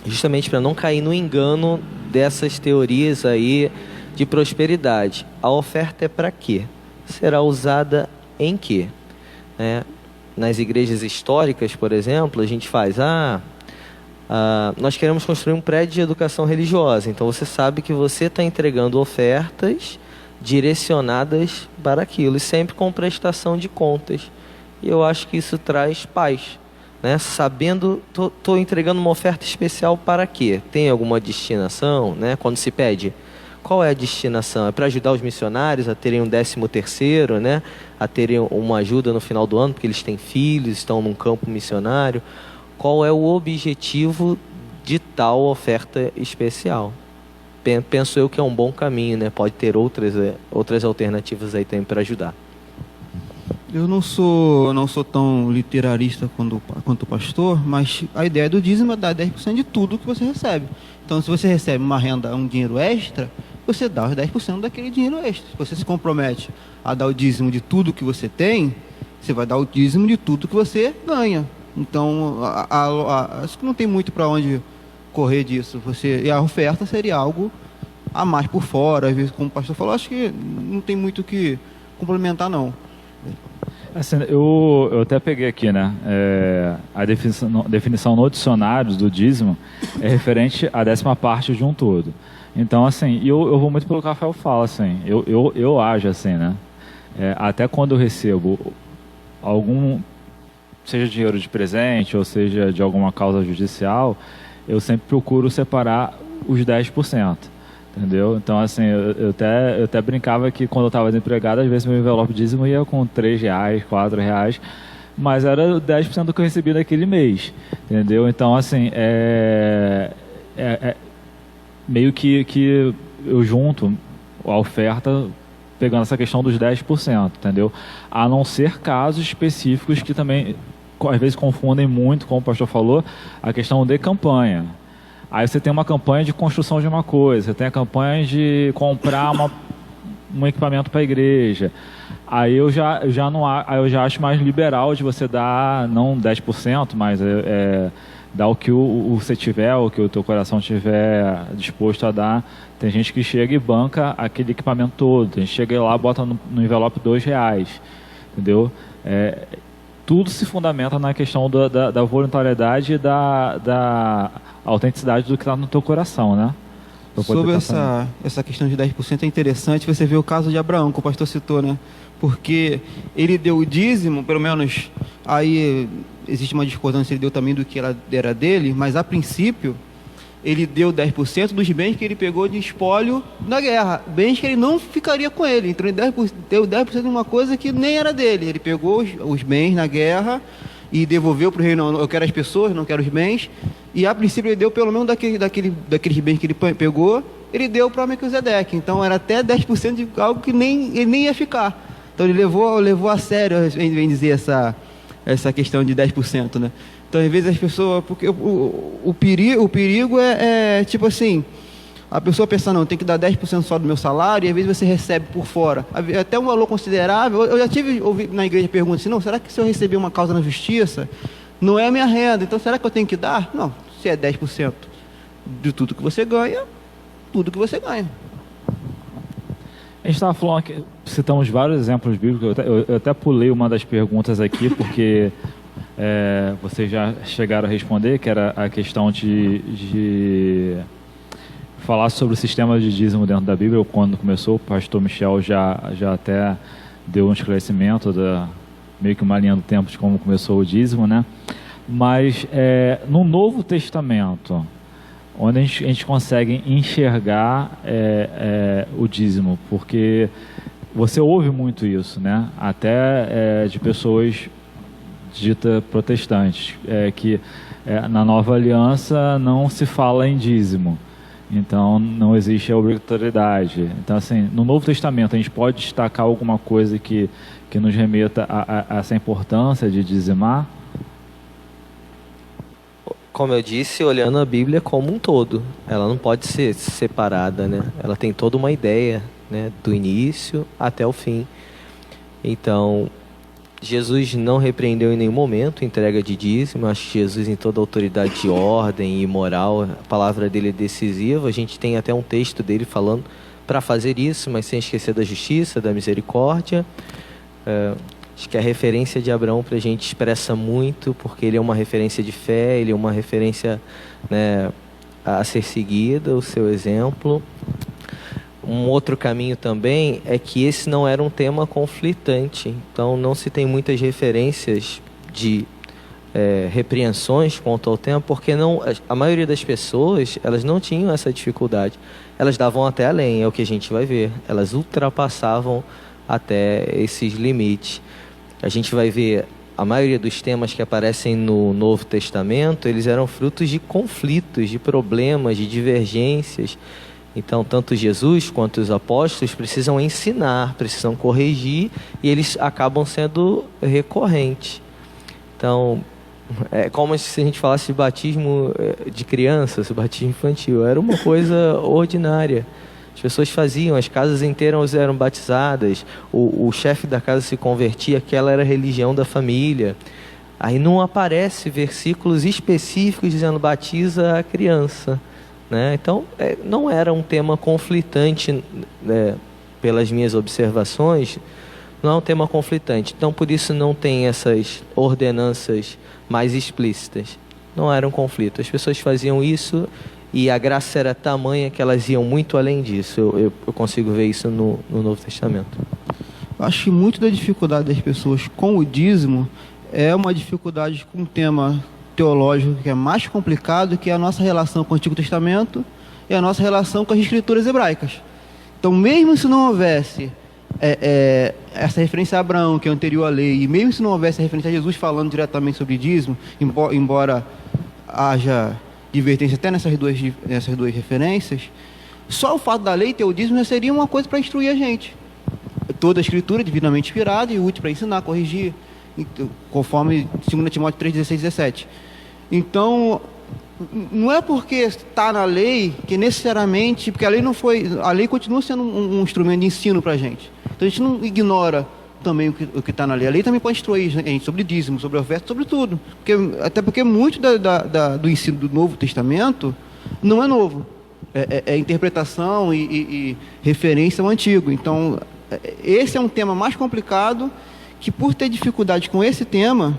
justamente para não cair no engano dessas teorias aí de prosperidade. A oferta é para quê? Será usada em quê? Nas igrejas históricas, por exemplo, a gente faz... nós queremos construir um prédio de educação religiosa. Então você sabe que você está entregando ofertas direcionadas para aquilo, e sempre com prestação de contas. E eu acho que isso traz paz, né? Sabendo, estou entregando uma oferta especial para quê? Tem alguma destinação, né? Quando se pede, qual é a destinação? É para ajudar os missionários a terem um 13º, né? A terem uma ajuda no final do ano, porque eles têm filhos, estão num campo missionário. Qual é o objetivo de tal oferta especial? Penso eu que é um bom caminho, né? Pode ter outras alternativas aí também para ajudar. Eu não sou tão literarista quanto o pastor, mas a ideia do dízimo é dar 10% de tudo que você recebe. Então, se você recebe uma renda, um dinheiro extra, você dá os 10% daquele dinheiro extra. Se você se compromete a dar o dízimo de tudo que você tem, você vai dar o dízimo de tudo que você ganha. Então, acho que não tem muito para onde correr disso. E a oferta seria algo a mais por fora. Às vezes, como o pastor falou, acho que não tem muito o que complementar, não. Assim, eu até peguei aqui, né? A definição no dicionário do dízimo é referente à 10ª parte de um todo. Então, assim, eu vou muito pelo que o Rafael fala, assim. Eu ajo assim, né? Até quando eu recebo algum... seja dinheiro de presente ou seja de alguma causa judicial, eu sempre procuro separar os 10%, entendeu? Então, assim, eu até brincava que quando eu estava desempregado, às vezes meu envelope de dízimo ia com R$3, R$4, mas era 10% do que eu recebia naquele mês, entendeu? Então, assim, meio que eu junto a oferta pegando essa questão dos 10%, entendeu? A não ser casos específicos que também às vezes confundem muito, como o pastor falou, a questão de campanha. Aí você tem uma campanha de construção de uma coisa, você tem a campanha de comprar um equipamento para a igreja. Aí eu já acho mais liberal de você dar, não 10%, mas dar o que você tiver, o que o teu coração tiver disposto a dar. Tem gente que chega e banca aquele equipamento todo. Tem gente que chega lá e bota no envelope R$2, entendeu? Tudo se fundamenta na questão da voluntariedade e da autenticidade do que está no teu coração, né? Sobre essa questão de 10% é interessante você ver o caso de Abraão, que o pastor citou, né? Porque ele deu o dízimo, pelo menos aí existe uma discordância, ele deu também do que era dele, mas a princípio ele deu 10% dos bens que ele pegou de espólio na guerra, bens que ele não ficaria com ele. Então ele deu 10% de uma coisa que nem era dele. Ele pegou os bens na guerra e devolveu para o reino. Não, eu quero as pessoas, não quero os bens. E a princípio ele deu pelo menos daqueles bens que ele pegou, ele deu para Melquisedeque. Então era até 10% de algo que ele nem ia ficar. Então ele levou a sério, em dizer, essa questão de 10%, né? Então, às vezes, as pessoas... Porque o perigo é tipo assim... A pessoa pensa, não, tem que dar 10% só do meu salário, e às vezes você recebe por fora até um valor considerável. Eu já ouvi na igreja perguntas assim, não, será que se eu receber uma causa na justiça, Não é a minha renda, então será que eu tenho que dar? Não, se é 10% de tudo que você ganha, tudo que você ganha. A gente estava falando aqui, citamos vários exemplos bíblicos, eu até pulei uma das perguntas aqui, porque vocês já chegaram a responder, que era a questão de falar sobre o sistema de dízimo dentro da Bíblia. Quando começou, o pastor Michel já até deu um esclarecimento, meio que uma linha do tempo de como começou o dízimo, né? Mas no Novo Testamento, onde a gente consegue enxergar o dízimo, porque você ouve muito isso, né? Até de pessoas ditas protestantes, que na Nova Aliança não se fala em dízimo, então não existe a obrigatoriedade. Então, assim, no Novo Testamento a gente pode destacar alguma coisa que nos remeta a essa importância de dizimar? Como eu disse, olhando a Bíblia como um todo, ela não pode ser separada, né? Ela tem toda uma ideia, né? Do início até o fim. Então, Jesus não repreendeu em nenhum momento a entrega de dízimo. Eu acho que Jesus, em toda a autoridade de ordem e moral, a palavra dele é decisiva. A gente tem até um texto dele falando para fazer isso, mas sem esquecer da justiça, da misericórdia. Acho que a referência de Abraão para a gente expressa muito, porque ele é uma referência de fé, ele é uma referência, né, a ser seguida, o seu exemplo. Um outro caminho também é que esse não era um tema conflitante, então não se tem muitas referências de repreensões quanto ao tema, porque a maioria das pessoas, elas não tinham essa dificuldade, elas davam até além, é o que a gente vai ver, elas ultrapassavam até esses limites. A gente vai ver a maioria dos temas que aparecem no Novo Testamento, eles eram frutos de conflitos, de problemas, de divergências. Então, tanto Jesus quanto os apóstolos precisam ensinar, precisam corrigir, e eles acabam sendo recorrentes. Então, é como se a gente falasse de batismo de crianças, batismo infantil. Era uma coisa ordinária. As pessoas faziam, as casas inteiras eram batizadas, o chefe da casa se convertia, aquela era a religião da família. Aí não aparece versículos específicos dizendo batiza a criança, né? Então, não era um tema conflitante, pelas minhas observações, não é um tema conflitante. Então, por isso não tem essas ordenanças mais explícitas. Não era um conflito. As pessoas faziam isso e a graça era tamanha que elas iam muito além disso. Eu consigo ver isso no Novo Testamento. Acho que muito da dificuldade das pessoas com o dízimo é uma dificuldade com um tema teológico que é mais complicado, que é a nossa relação com o Antigo Testamento e a nossa relação com as Escrituras hebraicas. Então, mesmo se não houvesse essa referência a Abraão, que é anterior à lei, e mesmo se não houvesse a referência a Jesus falando diretamente sobre dízimo, embora haja divergência até nessas duas referências, só o fato da lei ter o dízimo já seria uma coisa para instruir a gente. Toda a Escritura é divinamente inspirada e útil para ensinar, corrigir, conforme 2 Timóteo 3, 16, 17. Então, não é porque está na lei que necessariamente, porque a lei continua sendo um instrumento de ensino para a gente. Então a gente não ignora também o que está na lei. A lei também pode instruir a gente sobre dízimo, sobre oferta, sobre tudo. Até porque muito do ensino do Novo Testamento não é novo. É interpretação e referência ao Antigo. Então, esse é um tema mais complicado, que por ter dificuldade com esse tema,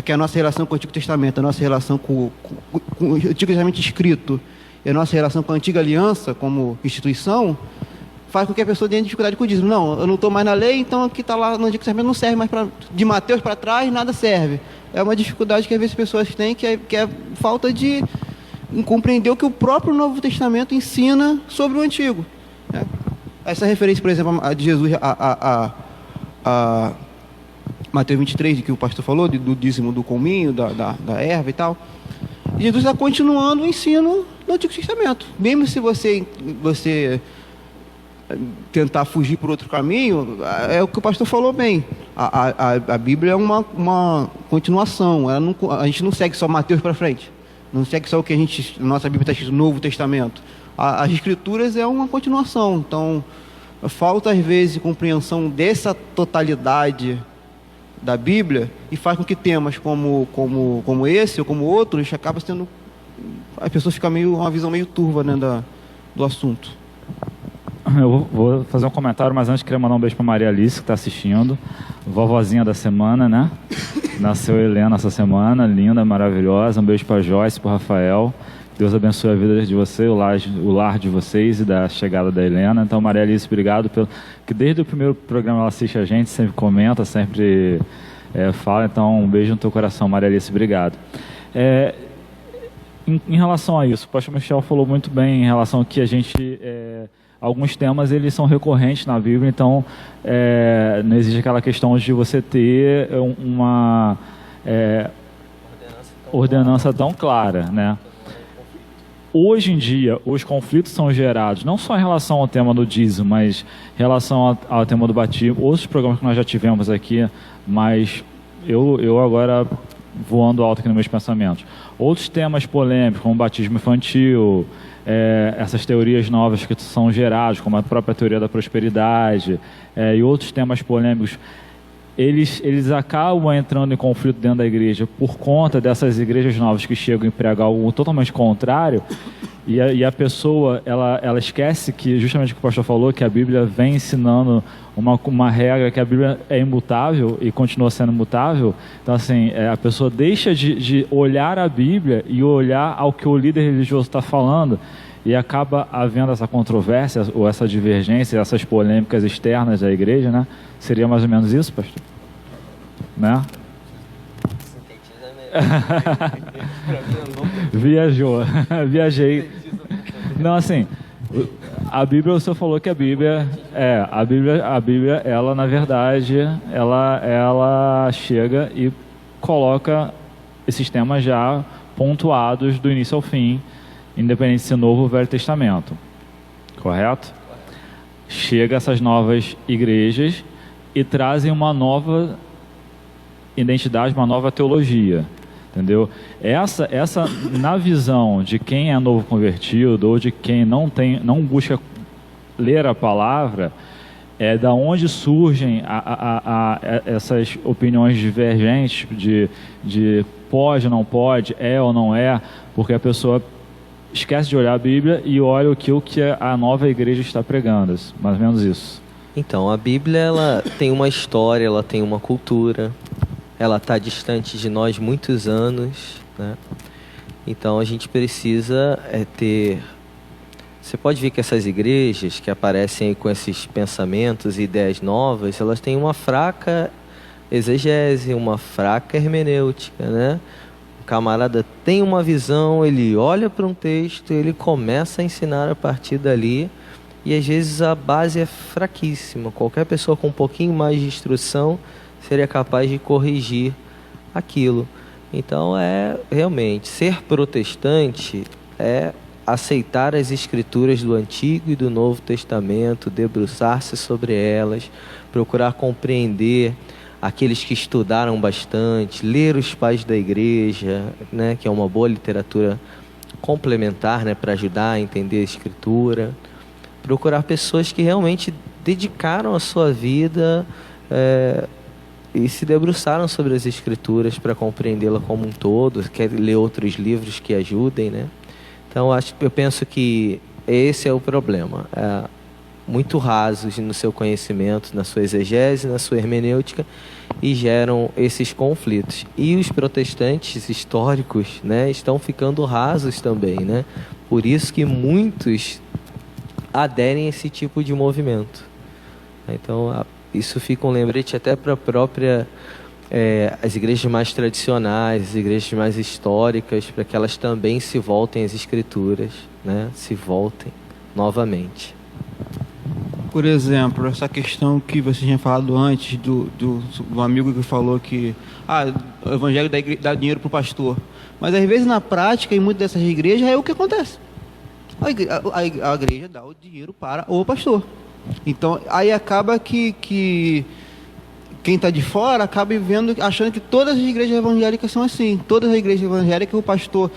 que é a nossa relação com o Antigo Testamento, a nossa relação com o Antigo Testamento escrito, e a nossa relação com a Antiga Aliança como instituição, faz com que a pessoa tenha dificuldade com o dízimo. Não, eu não estou mais na lei, então o que está lá no Antigo Testamento não serve mais de Mateus para trás, nada serve. É uma dificuldade que às vezes as pessoas têm, que é falta de compreender o que o próprio Novo Testamento ensina sobre o Antigo. Essa referência, por exemplo, de Jesus a Mateus 23, de que o pastor falou, do dízimo do cominho, da erva e tal. Jesus está continuando o ensino do Antigo Testamento. Mesmo se você tentar fugir por outro caminho, é o que o pastor falou bem. A Bíblia é uma continuação. A gente não segue só Mateus para frente. Não segue só o que a nossa Bíblia está escrito no Novo Testamento. As Escrituras é uma continuação. Então, falta às vezes compreensão dessa totalidade da Bíblia e faz com que temas como esse ou como outros acaba sendo, as pessoas ficam uma visão meio turva, né, do assunto. Eu vou fazer um comentário, mas antes queria mandar um beijo para Maria Alice, que está assistindo, vovozinha da semana, né? Nasceu Helena essa semana, linda, maravilhosa. Um beijo para Joyce, para Rafael. Deus abençoe a vida de você, o lar de vocês e da chegada da Helena. Então, Maria Alice, obrigado que desde o primeiro programa ela assiste a gente, sempre comenta, sempre fala. Então, um beijo no teu coração, Maria Alice, obrigado. Em relação a isso, o pastor Michel falou muito bem em relação a que a gente... alguns temas eles são recorrentes na Bíblia, então não existe aquela questão de você ter uma ordenança tão clara, né? Hoje em dia, os conflitos são gerados não só em relação ao tema do dízimo, mas em relação ao tema do batismo, outros programas que nós já tivemos aqui, mas eu agora voando alto aqui nos meus pensamentos. Outros temas polêmicos, como o batismo infantil, essas teorias novas que são geradas, como a própria teoria da prosperidade, e outros temas polêmicos, eles acabam entrando em conflito dentro da igreja por conta dessas igrejas novas que chegam a pregar algo totalmente contrário, e a pessoa ela esquece que, justamente o que o pastor falou, que a Bíblia vem ensinando uma regra, que a Bíblia é imutável e continua sendo imutável. Então, assim, a pessoa deixa de olhar a Bíblia e olhar ao que o líder religioso está falando, e acaba havendo essa controvérsia ou essa divergência, essas polêmicas externas da igreja, né? Seria mais ou menos isso, pastor? Né? Viajou. Viajei. Não, assim, a Bíblia, o senhor falou que a Bíblia, ela, na verdade, ela chega e coloca esses temas já pontuados do início ao fim, independente se Novo ou Velho Testamento. Correto? Chega essas novas igrejas e trazem uma nova identidade, uma nova teologia. Entendeu? Essa na visão de quem é novo convertido ou de quem não busca ler a palavra, é da onde surgem essas opiniões divergentes de pode ou não pode, ou não é, porque a pessoa esquece de olhar a Bíblia e olha o que a nova igreja está pregando, mais ou menos isso. Então, a Bíblia, ela tem uma história, ela tem uma cultura, ela está distante de nós muitos anos, né? Então a gente precisa ter... Você pode ver que essas igrejas que aparecem aí com esses pensamentos e ideias novas, elas têm uma fraca exegese, uma fraca hermenêutica, né? O camarada tem uma visão, ele olha para um texto, ele começa a ensinar a partir dali, e às vezes a base é fraquíssima. Qualquer pessoa com um pouquinho mais de instrução seria capaz de corrigir aquilo. Então, realmente, ser protestante é aceitar as escrituras do Antigo e do Novo Testamento, debruçar-se sobre elas, procurar compreender aqueles que estudaram bastante, ler os pais da igreja, né, que é uma boa literatura complementar, né, para ajudar a entender a escritura, procurar pessoas que realmente dedicaram a sua vida e se debruçaram sobre as escrituras para compreendê-la como um todo, quer ler outros livros que ajudem, né? Então eu penso que esse é o problema, muito rasos no seu conhecimento, na sua exegese, na sua hermenêutica, e geram esses conflitos. E os protestantes históricos, né, estão ficando rasos também, né? Por isso que muitos aderem a esse tipo de movimento. Então isso fica um lembrete até para a própria as igrejas mais tradicionais, as igrejas mais históricas, para que elas também se voltem às escrituras, né? Se voltem novamente. Por exemplo, essa questão que você tinha falado antes do amigo que falou que o evangelho dá dinheiro para o pastor. Mas às vezes na prática, em muitas dessas igrejas, é o que acontece. A igreja dá o dinheiro para o pastor. Então, aí acaba que quem está de fora acaba achando que todas as igrejas evangélicas são assim. Todas as igrejas evangélicas, o pastor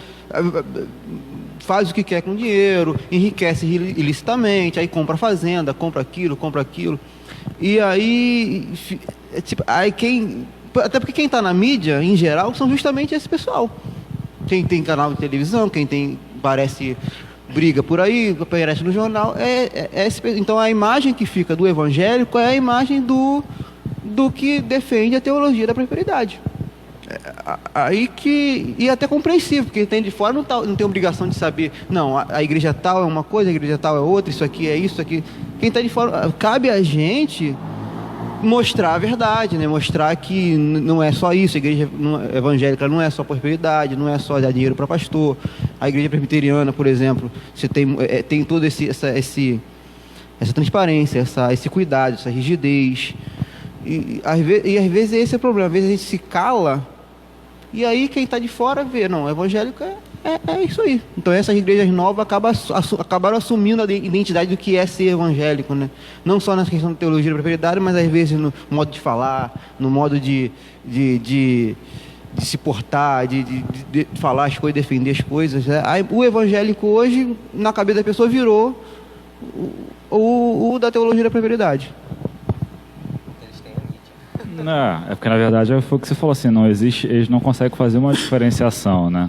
faz o que quer com dinheiro, enriquece ilicitamente, aí compra fazenda, compra aquilo. E aí, aí Até porque quem está na mídia, em geral, são justamente esse pessoal. Quem tem canal de televisão, quem tem, parece, briga por aí, aparece no jornal, então a imagem que fica do evangélico é a imagem do que defende a teologia da prosperidade. Aí que... E é até compreensível, porque quem tem de fora não tem obrigação de saber, não, a igreja tal é uma coisa, a igreja tal é outra, isso aqui é isso aqui. Quem está de fora, cabe a gente mostrar a verdade, né? Mostrar que não é só isso, a igreja evangélica não é só prosperidade, não é só dar dinheiro para pastor. A igreja presbiteriana, por exemplo, você tem toda essa transparência, esse cuidado, essa rigidez. E às vezes esse é o problema, às vezes a gente se cala e aí quem está de fora vê, não, evangélico é isso aí. Então essas igrejas novas acabaram assumindo a identidade do que é ser evangélico, né? Não só na questão da teologia da prosperidade, mas às vezes no modo de falar, no modo de se portar, de falar as coisas, defender as coisas, né? Aí, o evangélico hoje, na cabeça da pessoa, virou o da teologia da prosperidade. Não, é porque na verdade foi o que você falou assim, não existe, eles não conseguem fazer uma diferenciação, né?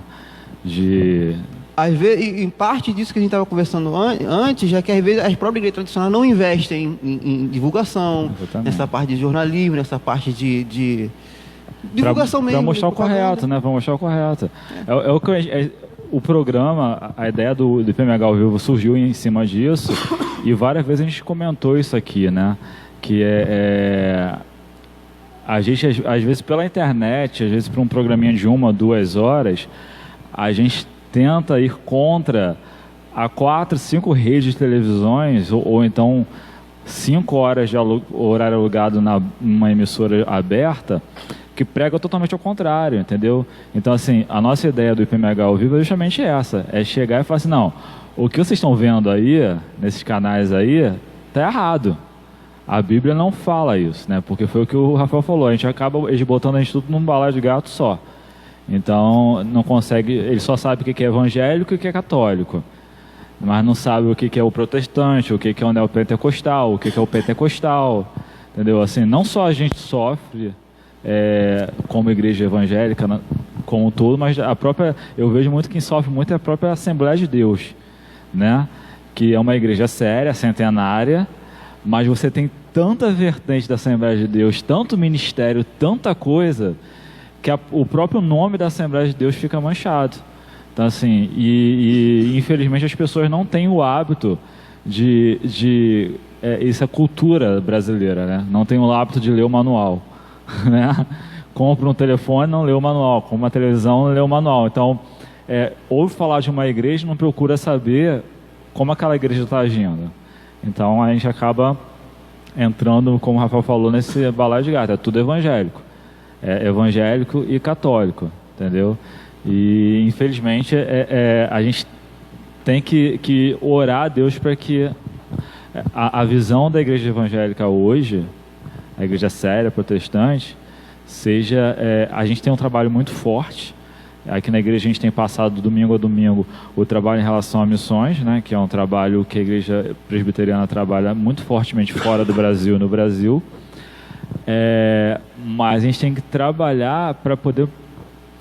Às vezes, em parte disso que a gente estava conversando antes, já que às vezes as próprias igrejas tradicionais não investem em divulgação, exatamente, nessa parte de jornalismo, nessa parte de divulgação mesmo. Para mostrar o correto, né? Para mostrar o correto. O programa, a ideia do IPMH ao vivo surgiu em cima disso e várias vezes a gente comentou isso aqui, né? Que a gente, às vezes, pela internet, às vezes, para um programinha de 1 ou 2 horas, a gente tenta ir contra a 4, 5 redes de televisões, ou então 5 horas de horário alugado numa emissora aberta, que prega totalmente ao contrário, entendeu? Então, assim, a nossa ideia do IPMH ao vivo é justamente essa, é chegar e falar assim, não, o que vocês estão vendo aí, nesses canais aí, está errado. A Bíblia não fala isso, né? Porque foi o que o Rafael falou, a gente acaba botando a gente tudo num balaio de gato só. Então, não consegue, ele só sabe o que é evangélico e o que é católico, mas não sabe o que é o protestante, o que é o neopentecostal, o que é o pentecostal, entendeu? Assim, não só a gente sofre como igreja evangélica, como um todo, mas eu vejo muito quem sofre muito é a própria Assembleia de Deus, né? Que é uma igreja séria, centenária, mas você tem tanta vertente da Assembleia de Deus, tanto ministério, tanta coisa, que o próprio nome da Assembleia de Deus fica manchado. Então, assim, infelizmente as pessoas não têm o hábito isso é cultura brasileira, né? Não tem o hábito de ler o manual, né? Compra um telefone, não lê o manual. Compra uma televisão, não lê o manual. Então, ouve falar de uma igreja, não procura saber como aquela igreja está agindo. Então, a gente acaba entrando, como o Rafael falou, nesse balaio de gato. É tudo evangélico. É evangélico e católico, entendeu? E, infelizmente, a gente tem que orar a Deus para que a visão da igreja evangélica hoje, a igreja séria, protestante, seja... a gente tem um trabalho muito forte. Aqui na igreja a gente tem passado domingo a domingo o trabalho em relação a missões, né, que é um trabalho que a igreja presbiteriana trabalha muito fortemente fora do Brasil e no Brasil. Mas a gente tem que trabalhar para poder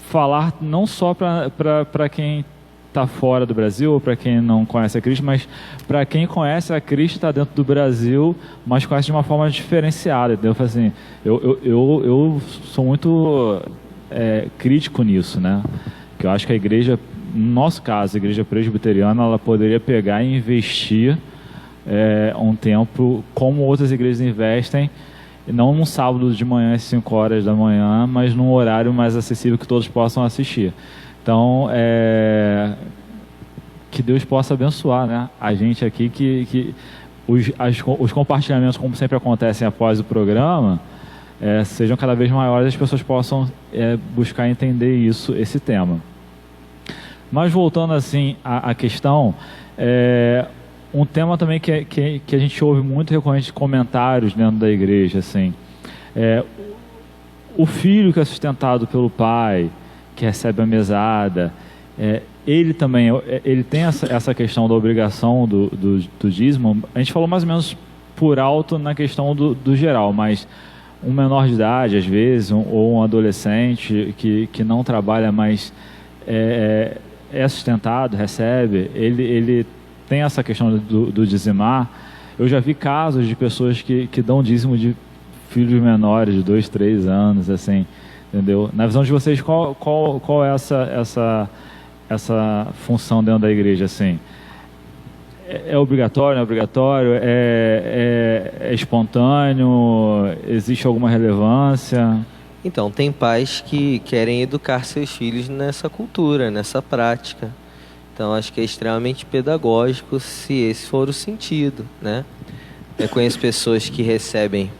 falar não só para quem está fora do Brasil, ou para quem não conhece a Cristo, mas para quem conhece a Cristo, está dentro do Brasil, mas conhece de uma forma diferenciada. Entendeu? Assim, eu sou muito crítico nisso, né? Que eu acho que a igreja, no nosso caso, a igreja presbiteriana, ela poderia pegar e investir um tempo como outras igrejas investem, não num sábado de manhã às 5 horas da manhã, mas num horário mais acessível que todos possam assistir. Então, que Deus possa abençoar, né, a gente aqui, que os compartilhamentos, como sempre acontecem após o programa, sejam cada vez maiores, as pessoas possam buscar entender esse tema. Mas voltando assim à questão, um tema também que a gente ouve muito recorrente comentários dentro da igreja, assim, o filho que é sustentado pelo pai, que recebe a mesada, ele também ele tem essa questão da obrigação do dízimo. A gente falou mais ou menos por alto na questão do geral, mas um menor de idade, às vezes, ou um adolescente que não trabalha, mas é sustentado, recebe, ele tem essa questão do dizimar. Eu já vi casos de pessoas que dão dízimo de filhos menores, de 2, 3 anos, assim, entendeu? Na visão de vocês, qual é essa função dentro da igreja, assim? É obrigatório, não é obrigatório? É espontâneo? Existe alguma relevância? Então, tem pais que querem educar seus filhos nessa cultura, nessa prática. Então, acho que é extremamente pedagógico se esse for o sentido, né? Eu conheço pessoas que recebem,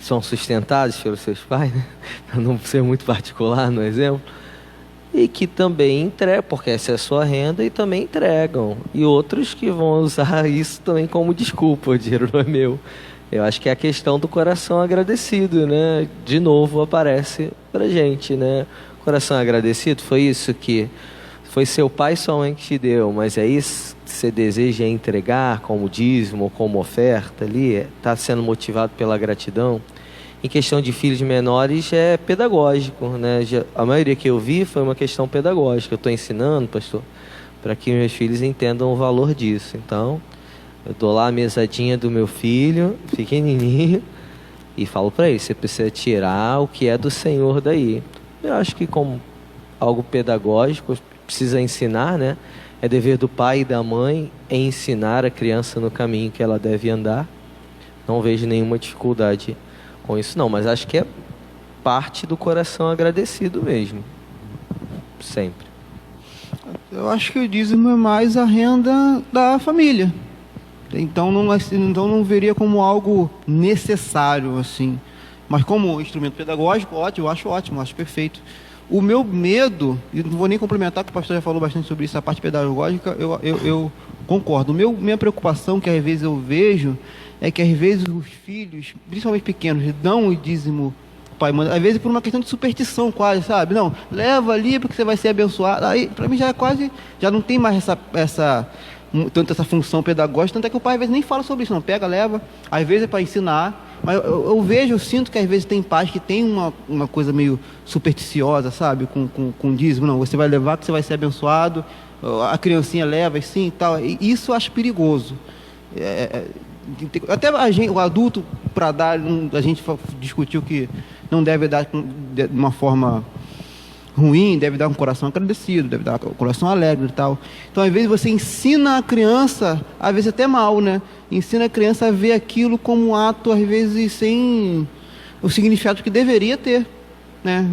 são sustentadas pelos seus pais, né? Para não ser muito particular no exemplo, e que também entregam, porque essa é a sua renda, e também entregam. E outros que vão usar isso também como desculpa, o dinheiro não é meu. Eu acho que é a questão do coração agradecido, né? De novo aparece pra gente, né? Coração agradecido, foi isso que... Foi seu pai e sua mãe que te deu, mas é isso que você deseja entregar como dízimo, como oferta ali? Está sendo motivado pela gratidão? Em questão de filhos menores é pedagógico, né? A maioria que eu vi foi uma questão pedagógica. Eu estou ensinando, pastor, para que meus filhos entendam o valor disso. Então, eu dou lá a mesadinha do meu filho, pequenininho, e falo para ele, você precisa tirar o que é do Senhor daí. Eu acho que como algo pedagógico, precisa ensinar, né? É dever do pai e da mãe ensinar a criança no caminho que ela deve andar. Não vejo nenhuma dificuldade com isso não, mas acho que é parte do coração agradecido mesmo. Sempre. Eu acho que o dízimo é mais a renda da família. Então não veria como algo necessário, assim. Mas como instrumento pedagógico, ótimo, eu acho ótimo, acho perfeito. O meu medo, e não vou nem complementar, porque o pastor já falou bastante sobre isso, a parte pedagógica, eu concordo. Minha preocupação, que às vezes eu vejo, é que às vezes os filhos, principalmente pequenos, dão o dízimo, pai, mãe, às vezes por uma questão de superstição quase, sabe? Não, leva ali porque você vai ser abençoado. Aí, para mim, já é quase, já não tem mais tanto essa função pedagógica, tanto é que o pai às vezes nem fala sobre isso, não, pega, leva, às vezes é para ensinar. Mas eu sinto que às vezes tem pais que tem uma coisa meio supersticiosa, sabe? Com dízimo, não, você vai levar que você vai ser abençoado, a criancinha leva assim e tal. E isso eu acho perigoso. Até o adulto, para dar, a gente discutiu que não deve dar de uma forma ruim, deve dar um coração agradecido, deve dar um coração alegre e tal. Então, às vezes, você ensina a criança, às vezes até mal, né? Ensina a criança a ver aquilo como um ato, às vezes, sem o significado que deveria ter, né?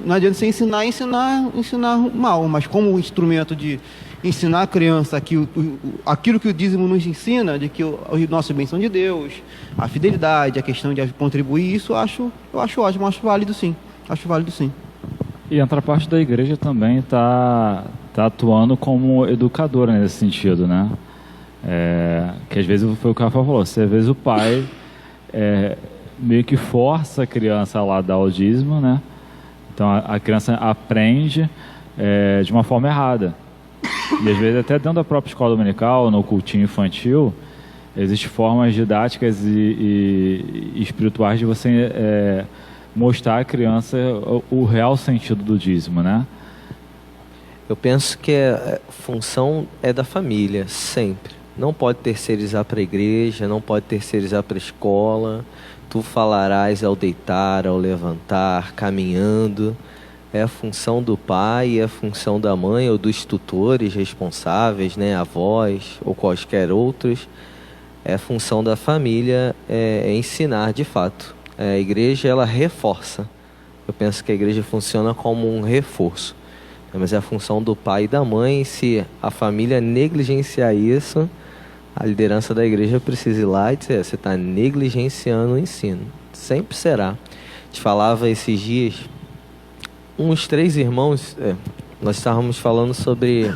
Não adianta você ensinar mal, mas como instrumento de ensinar a criança aquilo que o dízimo nos ensina, de que os nossos bens são de Deus, a fidelidade, a questão de contribuir, isso eu acho ótimo, acho válido sim. E outra parte da igreja também está atuando como educadora nesse sentido, né? Que às vezes foi o que o Rafa falou, às vezes o pai meio que força a criança lá a dar o dízimo, né? Então a criança aprende de uma forma errada. E às vezes até dentro da própria escola dominical, no cultinho infantil, existem formas didáticas e espirituais de você mostrar à criança o real sentido do dízimo, né? Eu penso que a função é da família, sempre. Não pode terceirizar para a igreja, não pode terceirizar para a escola. Tu falarás ao deitar, ao levantar, caminhando. É a função do pai, é a função da mãe ou dos tutores responsáveis, né, avós ou quaisquer outros. É a função da família ensinar de fato. A igreja, ela reforça. Eu penso que a igreja funciona como um reforço. Mas é a função do pai e da mãe. Se a família negligenciar isso, a liderança da igreja precisa ir lá e dizer, você está negligenciando o ensino. Sempre será. Te falava esses dias, uns 3 irmãos, nós estávamos falando sobre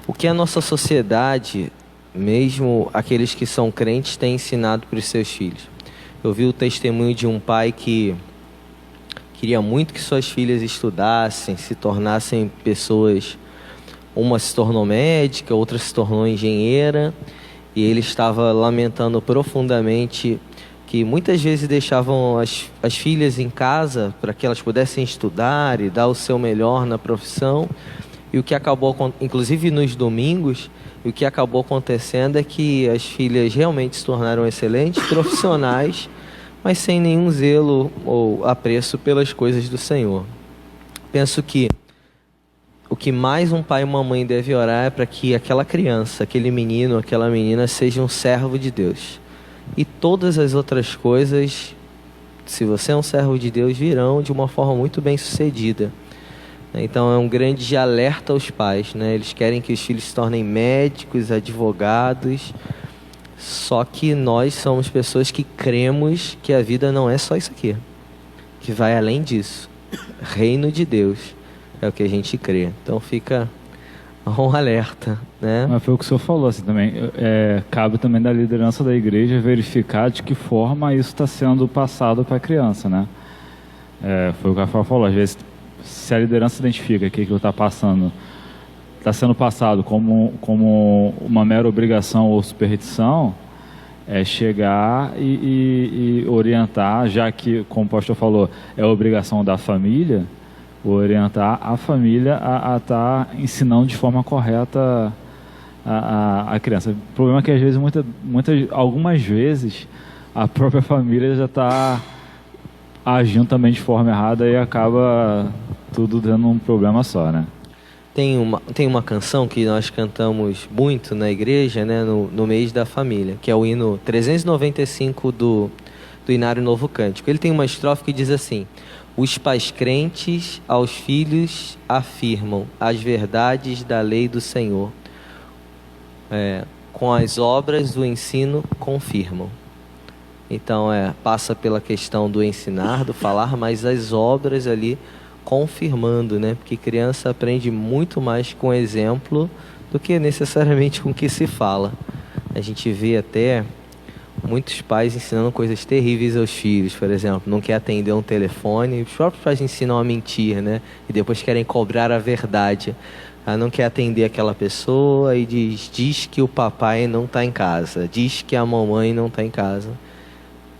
o que a nossa sociedade, mesmo aqueles que são crentes, tem ensinado para os seus filhos. Eu vi o testemunho de um pai que queria muito que suas filhas estudassem, se tornassem pessoas. Uma se tornou médica, outra se tornou engenheira, e ele estava lamentando profundamente que muitas vezes deixavam as filhas em casa para que elas pudessem estudar e dar o seu melhor na profissão. E o que acabou, inclusive nos domingos, o que acabou acontecendo é que as filhas realmente se tornaram excelentes profissionais, mas sem nenhum zelo ou apreço pelas coisas do Senhor. Penso que o que mais um pai e uma mãe deve orar é para que aquela criança, aquele menino, aquela menina seja um servo de Deus. E todas as outras coisas, se você é um servo de Deus, virão de uma forma muito bem sucedida. Então é um grande alerta aos pais, né? Eles querem que os filhos se tornem médicos, advogados, só que nós somos pessoas que cremos que a vida não é só isso aqui, que vai além disso. Reino de Deus é o que a gente crê. Então fica um alerta, né? Mas foi o que o senhor falou assim também. Cabe também da liderança da igreja verificar de que forma isso está sendo passado para a criança, né? Foi o que a Rafael falou. Às vezes, se a liderança identifica que aquilo está sendo passado como uma mera obrigação ou superstição, é chegar e orientar, já que, como o pastor falou, é obrigação da família, orientar a família a estar ensinando de forma correta a criança. O problema é que às vezes, algumas vezes, a própria família já está agindo também de forma errada e acaba tudo dando um problema só, né? Tem uma canção que nós cantamos muito na igreja, né, no mês da família, que é o hino 395 do Inário Novo Cântico. Ele tem uma estrofe que diz assim: os pais crentes aos filhos afirmam as verdades da lei do Senhor. Com as obras do ensino confirmam. Então passa pela questão do ensinar, do falar, mas as obras ali confirmando, né? Porque criança aprende muito mais com exemplo do que necessariamente com o que se fala. A gente vê até muitos pais ensinando coisas terríveis aos filhos, por exemplo, não quer atender um telefone, os próprios pais ensinam a mentir, né? E depois querem cobrar a verdade. Não quer atender aquela pessoa e diz que o papai não está em casa, diz que a mamãe não está em casa.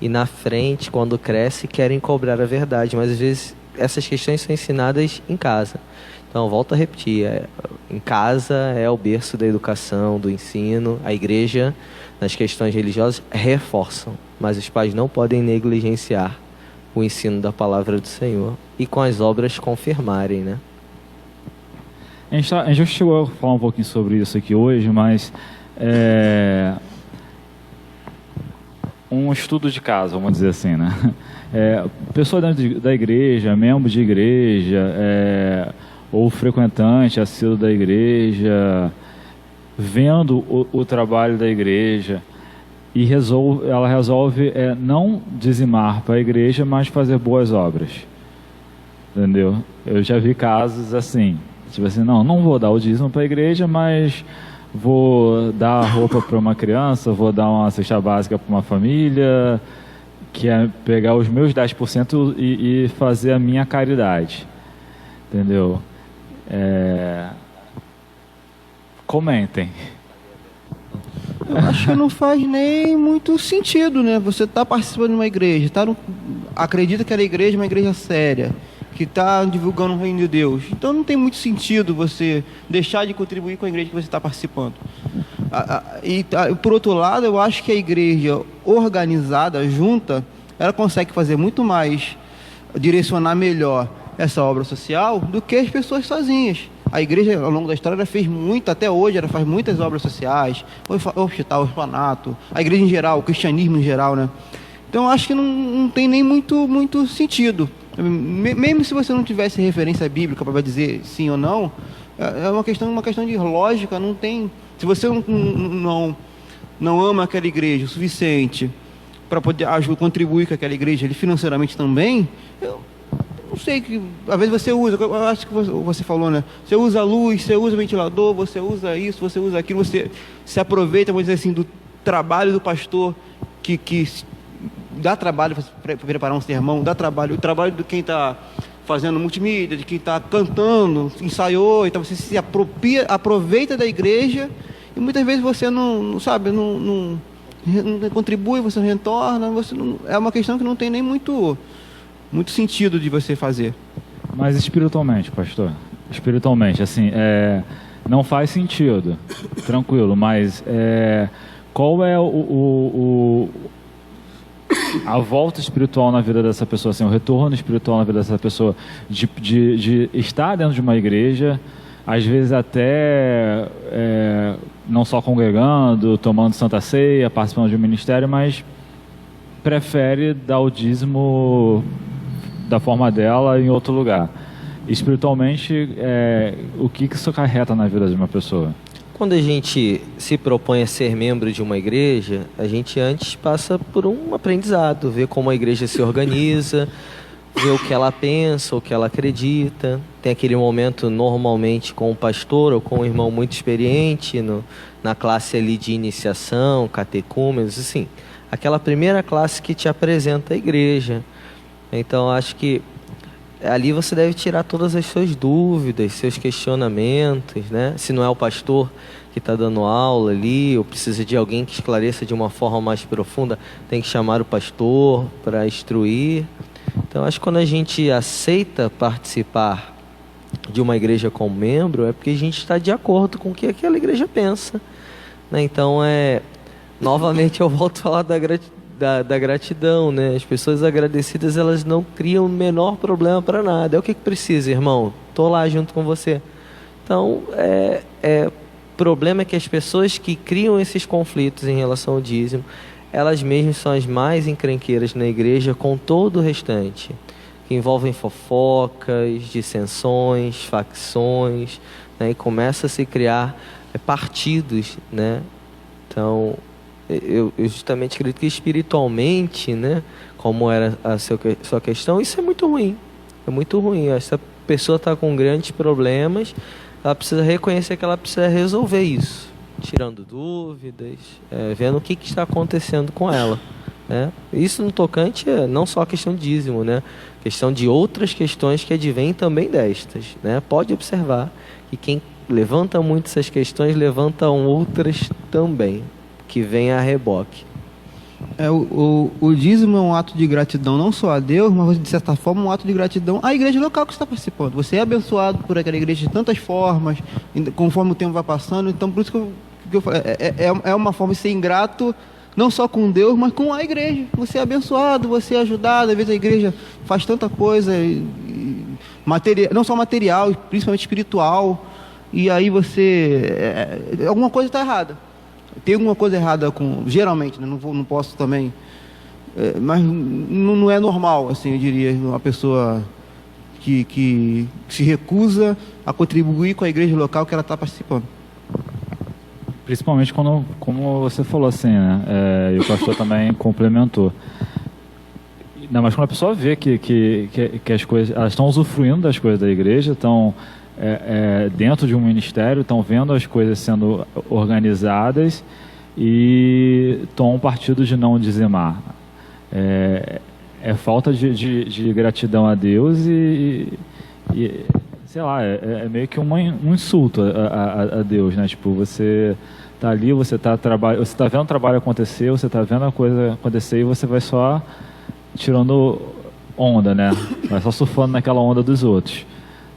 E na frente, quando cresce, querem cobrar a verdade, mas às vezes essas questões são ensinadas em casa. Então, volto a repetir, em casa é o berço da educação, do ensino. A igreja, nas questões religiosas, reforçam, mas os pais não podem negligenciar o ensino da palavra do Senhor e com as obras confirmarem, né? A gente já chegou a falar um pouquinho sobre isso aqui hoje, mas um estudo de caso, vamos dizer assim, né? Pessoa dentro da igreja, membro de igreja, ou frequentante, assíduo da igreja, vendo o trabalho da igreja, e ela resolve não dizimar para a igreja, mas fazer boas obras. Entendeu? Eu já vi casos assim, tipo assim, não vou dar o dízimo para a igreja, mas vou dar roupa para uma criança, vou dar uma cesta básica para uma família, que é pegar os meus 10% e fazer a minha caridade. Entendeu? Comentem. Eu acho que não faz nem muito sentido, né? Você está participando de uma igreja, acredita que a igreja é uma igreja séria, que está divulgando o reino de Deus. Então não tem muito sentido você deixar de contribuir com a igreja que você está participando. Por outro lado, eu acho que a igreja organizada, junta, ela consegue fazer muito mais, direcionar melhor essa obra social do que as pessoas sozinhas. A igreja, ao longo da história, ela fez muito, até hoje, ela faz muitas obras sociais, o hospital, o orfanato, a igreja em geral, o cristianismo em geral, né? Então, eu acho que não tem nem muito sentido. Mesmo se você não tivesse referência bíblica para dizer sim ou não, é uma questão de lógica, não tem... Se você não ama aquela igreja o suficiente para poder contribuir com aquela igreja financeiramente também, eu não sei, que às vezes você usa, eu acho que você falou, né? Você usa a luz, você usa o ventilador, você usa isso, você usa aquilo, você se aproveita, vamos dizer assim, do trabalho do pastor que dá trabalho para preparar um sermão, dá trabalho, o trabalho de quem está fazendo multimídia, de quem está cantando, ensaiou, então você se aproveita da igreja e muitas vezes você não contribui, você não retorna, é uma questão que não tem nem muito sentido de você fazer. Mas espiritualmente, pastor, espiritualmente, assim, não faz sentido, tranquilo, mas qual é a volta espiritual na vida dessa pessoa, assim, o retorno espiritual na vida dessa pessoa, de estar dentro de uma igreja, às vezes até não só congregando, tomando Santa Ceia, participando de um ministério, mas prefere dar o dízimo da forma dela em outro lugar. Espiritualmente, o que isso acarreta na vida de uma pessoa? Quando a gente se propõe a ser membro de uma igreja, a gente antes passa por um aprendizado, ver como a igreja se organiza, ver o que ela pensa, o que ela acredita. Tem aquele momento normalmente com o pastor ou com um irmão muito experiente na classe ali de iniciação, catecúmenos, assim, aquela primeira classe que te apresenta a igreja. Então acho que ali você deve tirar todas as suas dúvidas, seus questionamentos, né? Se não é o pastor que está dando aula ali, ou precisa de alguém que esclareça de uma forma mais profunda, tem que chamar o pastor para instruir. Então acho que quando a gente aceita participar de uma igreja como membro, é porque a gente está de acordo com o que aquela igreja pensa, né? Então novamente eu volto a falar da gratidão, né? As pessoas agradecidas, elas não criam o menor problema para nada. É o que precisa, irmão? Tô lá junto com você. Então, problema é que as pessoas que criam esses conflitos em relação ao dízimo, elas mesmas são as mais encrenqueiras na igreja com todo o restante, que envolvem fofocas, dissensões, facções, né? E começa a se criar partidos, né? Então, eu justamente acredito que espiritualmente, né, como era a sua questão, isso é muito ruim. É muito ruim. Essa pessoa está com grandes problemas, ela precisa reconhecer que ela precisa resolver isso, tirando dúvidas, vendo o que está acontecendo com ela, né? Isso no tocante não só a questão de dízimo, né? Questão de outras questões que advêm também destas, né? Pode observar que quem levanta muito essas questões, levantam outras também, que vem a reboque. O dízimo é um ato de gratidão não só a Deus, mas de certa forma um ato de gratidão à igreja local que você está participando. Você é abençoado por aquela igreja de tantas formas, conforme o tempo vai passando. Então por isso que eu falei, é uma forma de ser ingrato não só com Deus, mas com a igreja. Você é abençoado, você é ajudado. Às vezes a igreja faz tanta coisa, não só material, principalmente espiritual, e aí alguma coisa está errada. Tem alguma coisa errada geralmente, né? Não posso também, mas não é normal, assim, eu diria, uma pessoa que se recusa a contribuir com a igreja local que ela está participando. Principalmente como você falou assim, né? E o pastor também complementou. Não, mas quando a pessoa vê que as coisas, elas estão usufruindo das coisas da igreja, estão dentro de um ministério, estão vendo as coisas sendo organizadas e tomam partido de não dizimar. É falta de gratidão a Deus e sei lá, é meio que um insulto a Deus, né? Tipo, você tá ali, você tá vendo o trabalho acontecer, você tá vendo a coisa acontecer e você vai só tirando onda, né? Vai só surfando naquela onda dos outros,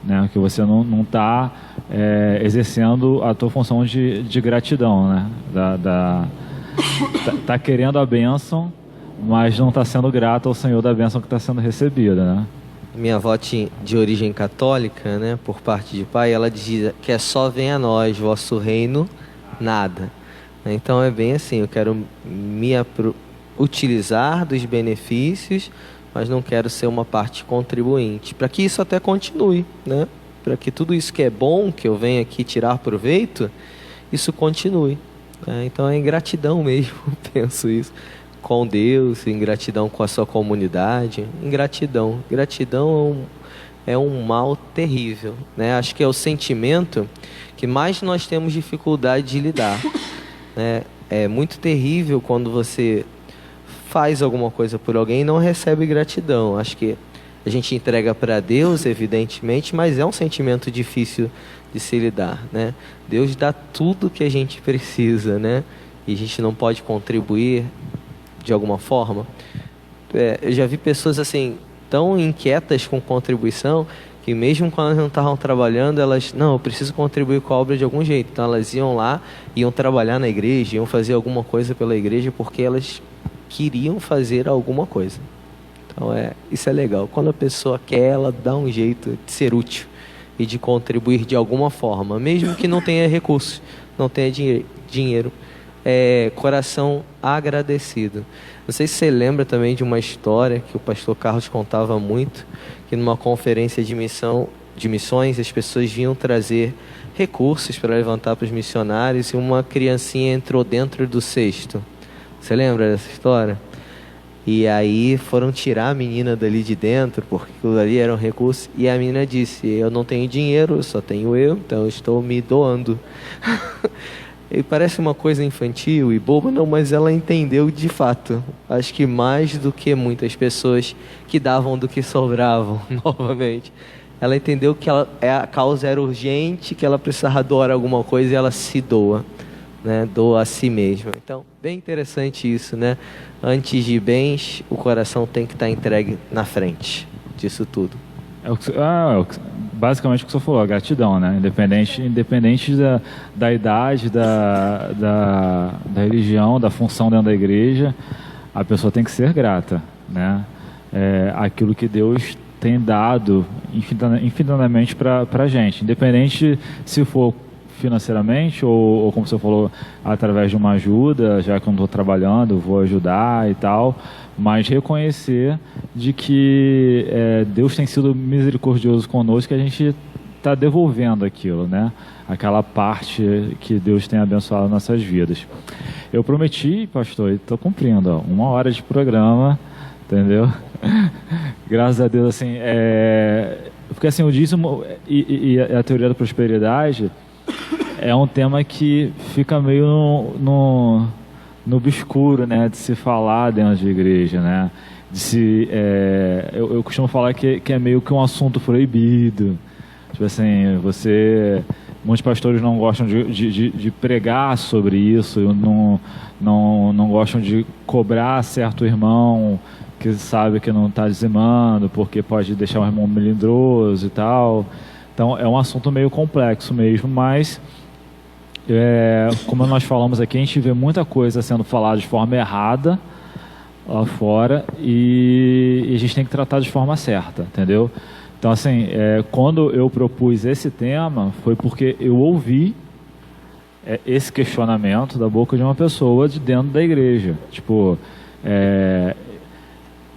né? Que você não está exercendo a tua função de gratidão, né? Tá querendo a bênção, mas não está sendo grato ao Senhor da bênção que está sendo recebida, né? Minha avó de origem católica, né, por parte de pai, ela dizia que é só venha a nós, vosso reino, nada. Então é bem assim, eu quero utilizar dos benefícios, mas não quero ser uma parte contribuinte, para que isso até continue, né? Para que tudo isso que é bom, que eu venho aqui tirar proveito, isso continue. Então é ingratidão mesmo, penso isso, com Deus, ingratidão com a sua comunidade, ingratidão. Gratidão é um mal terrível, né? Acho que é o sentimento que mais nós temos dificuldade de lidar, né? É muito terrível quando você faz alguma coisa por alguém e não recebe gratidão. Acho que a gente entrega para Deus, evidentemente, mas é um sentimento difícil de se lidar, né? Deus dá tudo que a gente precisa, né? e a gente não pode contribuir de alguma forma. Eu já vi pessoas assim, tão inquietas com contribuição, que mesmo quando elas não estavam trabalhando, elas, não, eu preciso contribuir com a obra de algum jeito. Então elas iam lá, iam trabalhar na igreja, iam fazer alguma coisa pela igreja, porque elas queriam fazer alguma coisa. Então isso é legal. Quando a pessoa quer, ela dá um jeito de ser útil e de contribuir de alguma forma, mesmo que não tenha recursos, não tenha dinheiro. Coração agradecido. Não sei se você lembra também de uma história que o pastor Carlos contava muito, que numa conferência de missões, as pessoas vinham trazer recursos para levantar para os missionários e uma criancinha entrou dentro do cesto. Você lembra dessa história? E aí foram tirar a menina dali de dentro, porque aquilo ali era um recurso, e a menina disse, eu não tenho dinheiro, só tenho eu, então eu estou me doando. E parece uma coisa infantil e boba, não, mas ela entendeu de fato. Acho que mais do que muitas pessoas que davam do que sobravam, novamente. Ela entendeu que a causa era urgente, que ela precisava doar alguma coisa e ela se doa, né? Doa a si mesma. Então, bem interessante isso, né? Antes de bens, o coração tem que estar entregue na frente disso tudo. Basicamente o que você falou, a gratidão, né? Independente da idade, da religião, da função dentro da igreja, a pessoa tem que ser grata, né? Aquilo que Deus tem dado infinitamente para a gente, independente se for financeiramente ou como você falou, através de uma ajuda, já que eu não estou trabalhando, vou ajudar e tal, mas reconhecer de que Deus tem sido misericordioso conosco, que a gente está devolvendo aquilo, né? Aquela parte que Deus tem abençoado nossas vidas. Eu prometi, pastor, e estou cumprindo, 1 hora de programa, entendeu? Graças a Deus, assim, porque assim, o dízimo e a teoria da prosperidade é um tema que fica meio no obscuro, né, de se falar dentro de igreja, né, eu costumo falar que é meio que um assunto proibido, tipo assim, muitos pastores não gostam de pregar sobre isso, não gostam de cobrar certo irmão que sabe que não está dizimando, porque pode deixar um irmão melindroso e tal. Então é um assunto meio complexo mesmo, mas como nós falamos aqui, a gente vê muita coisa sendo falada de forma errada lá fora e a gente tem que tratar de forma certa, entendeu? Então assim, quando eu propus esse tema foi porque eu ouvi esse questionamento da boca de uma pessoa de dentro da igreja, tipo,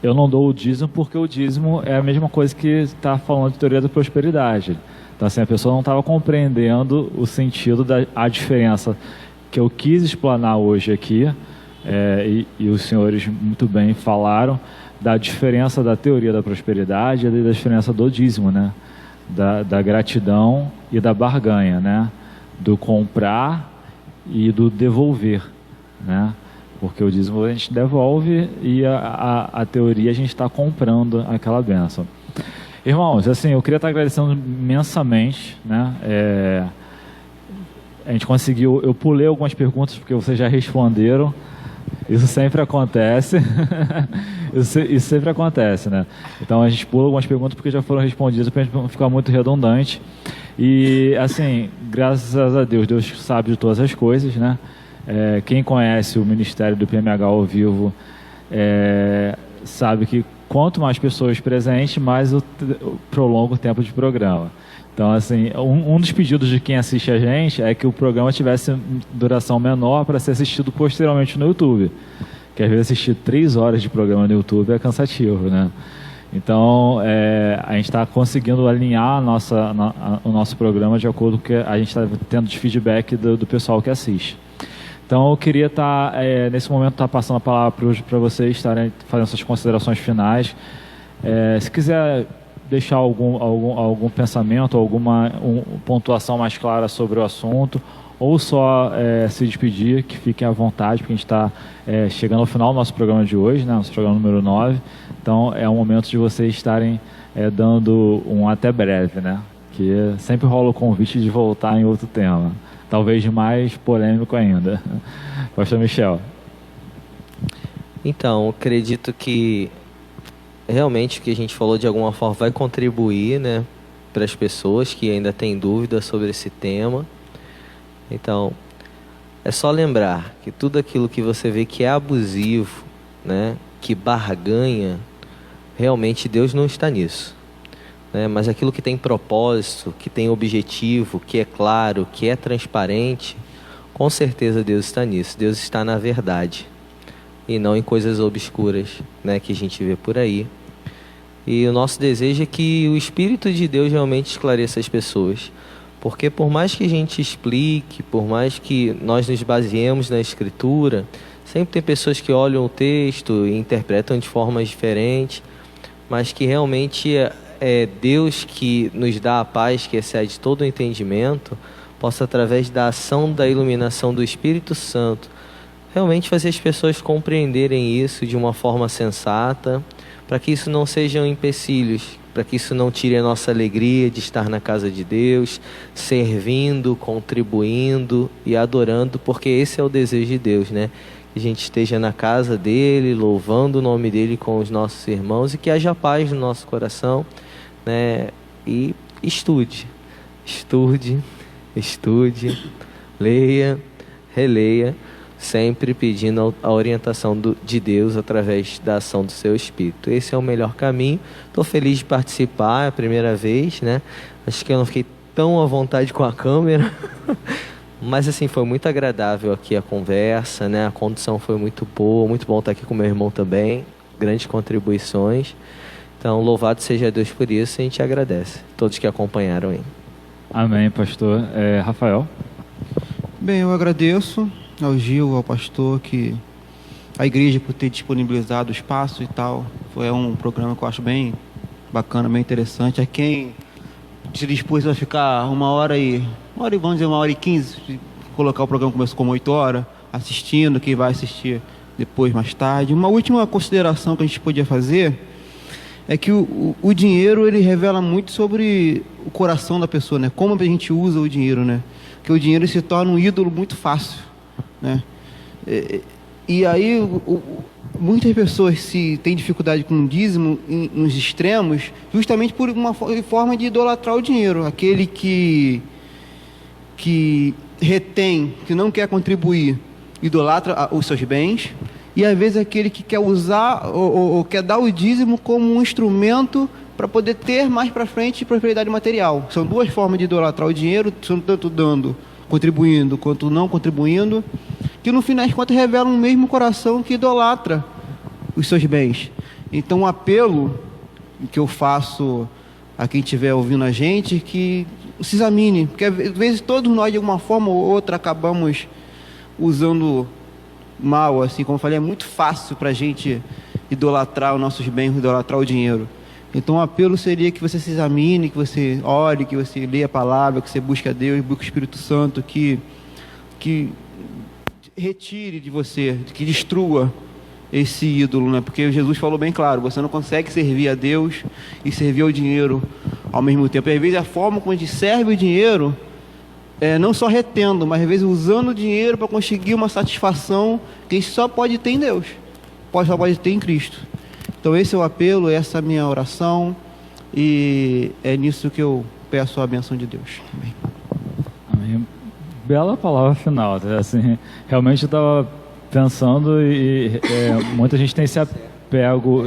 eu não dou o dízimo porque o dízimo é a mesma coisa que está falando de teoria da prosperidade. Então, assim, a pessoa não estava compreendendo o sentido a diferença que eu quis explanar hoje aqui, e os senhores muito bem falaram, da diferença da teoria da prosperidade e da diferença do dízimo, né? Da gratidão e da barganha, né? Do comprar e do devolver, né? Porque o dízimo a gente devolve e a teoria a gente está comprando aquela bênção. Irmãos, assim, eu queria estar agradecendo imensamente, né? A gente conseguiu, eu pulei algumas perguntas porque vocês já responderam. Isso sempre acontece. Isso sempre acontece, né? Então a gente pula algumas perguntas porque já foram respondidas para a gente não ficar muito redundante. E, assim, graças a Deus, Deus sabe de todas as coisas, né? Quem conhece o Ministério do PMH ao vivo sabe que quanto mais pessoas presentes, mais prolonga o tempo de programa. Então, assim, um dos pedidos de quem assiste a gente é que o programa tivesse duração menor para ser assistido posteriormente no YouTube. Que às vezes assistir 3 horas de programa no YouTube é cansativo, né? Então, a gente está conseguindo alinhar o nosso programa de acordo com o que a gente está tendo de feedback do pessoal que assiste. Então, eu queria estar, nesse momento, passando a palavra para vocês estarem fazendo suas considerações finais. Se quiser deixar algum pensamento, alguma pontuação mais clara sobre o assunto, ou só se despedir, que fiquem à vontade, porque a gente está chegando ao final do nosso programa de hoje, né, nosso programa número 9. Então, é o momento de vocês estarem dando um até breve, né? Que sempre rola o convite de voltar em outro tema. talvez mais polêmico ainda. Pastor Michel. Então, acredito que realmente o que a gente falou de alguma forma vai contribuir, né, para as pessoas que ainda têm dúvidas sobre esse tema. Então, é só lembrar que tudo aquilo que você vê que é abusivo, né, que barganha, realmente Deus não está nisso, né? Mas aquilo que tem propósito, que tem objetivo, que é claro, que é transparente, com certeza Deus está nisso. Deus está na verdade e não em coisas obscuras, né, que a gente vê por aí. E o nosso desejo é que o Espírito de Deus realmente esclareça as pessoas. Porque por mais que a gente explique, por mais que nós nos baseemos na Escritura, sempre tem pessoas que olham o texto e interpretam de formas diferentes, mas que realmente é Deus que nos dá a paz que excede todo o entendimento, possa, através da ação da iluminação do Espírito Santo, realmente fazer as pessoas compreenderem isso de uma forma sensata, para que isso não sejam empecilhos, para que isso não tire a nossa alegria de estar na casa de Deus, servindo, contribuindo e adorando, porque esse é o desejo de Deus, né? Que a gente esteja na casa dele, louvando o nome dele com os nossos irmãos e que haja paz no nosso coração, né? E estude, leia, releia, sempre pedindo a orientação de Deus através da ação do seu Espírito. Esse é o melhor caminho. Estou feliz de participar, é a primeira vez, né? Acho que eu não fiquei tão à vontade com a câmera, mas assim, foi muito agradável aqui a conversa, né? A condução foi muito boa, muito bom estar aqui com meu irmão também, grandes contribuições. Então, louvado seja Deus por isso, e a gente agradece todos que acompanharam aí. Amém, pastor. Rafael? Bem, eu agradeço ao Gil, ao pastor, a igreja por ter disponibilizado o espaço e tal. Foi um programa que eu acho bem bacana, bem interessante. A quem se dispôs a ficar uma hora e 15, colocar o programa começou como 8 horas, assistindo, quem vai assistir depois, mais tarde. Uma última consideração que a gente podia fazer é que o dinheiro, ele revela muito sobre o coração da pessoa, né? Como a gente usa o dinheiro, né? Porque o dinheiro se torna um ídolo muito fácil, né? E aí muitas pessoas têm dificuldade com o dízimo nos extremos, justamente por uma forma de idolatrar o dinheiro. Aquele que retém, que não quer contribuir, idolatra os seus bens. E às vezes aquele que quer usar ou quer dar o dízimo como um instrumento para poder ter mais para frente prosperidade material. São duas formas de idolatrar o dinheiro, tanto contribuindo quanto não contribuindo, que no final das contas revelam o mesmo coração que idolatra os seus bens. Então o apelo que eu faço a quem estiver ouvindo a gente, que se examine, porque às vezes todos nós de alguma forma ou outra acabamos usando mal, assim como eu falei, é muito fácil para a gente idolatrar os nossos bens, idolatrar o dinheiro. Então o apelo seria que você se examine, que você ore, que você leia a palavra, que você busque a Deus, busque o Espírito Santo, que retire de você, que destrua esse ídolo, né? Porque Jesus falou bem claro, você não consegue servir a Deus e servir ao dinheiro ao mesmo tempo. E às vezes a forma como a gente serve o dinheiro não só retendo, mas às vezes usando o dinheiro para conseguir uma satisfação que a gente só pode ter em Deus, só pode ter em Cristo. Então esse é o apelo, essa é a minha oração, e é nisso que eu peço a bênção de Deus. Amém. Amém. Bela palavra final, assim, realmente eu estava pensando e muita gente tem se apego,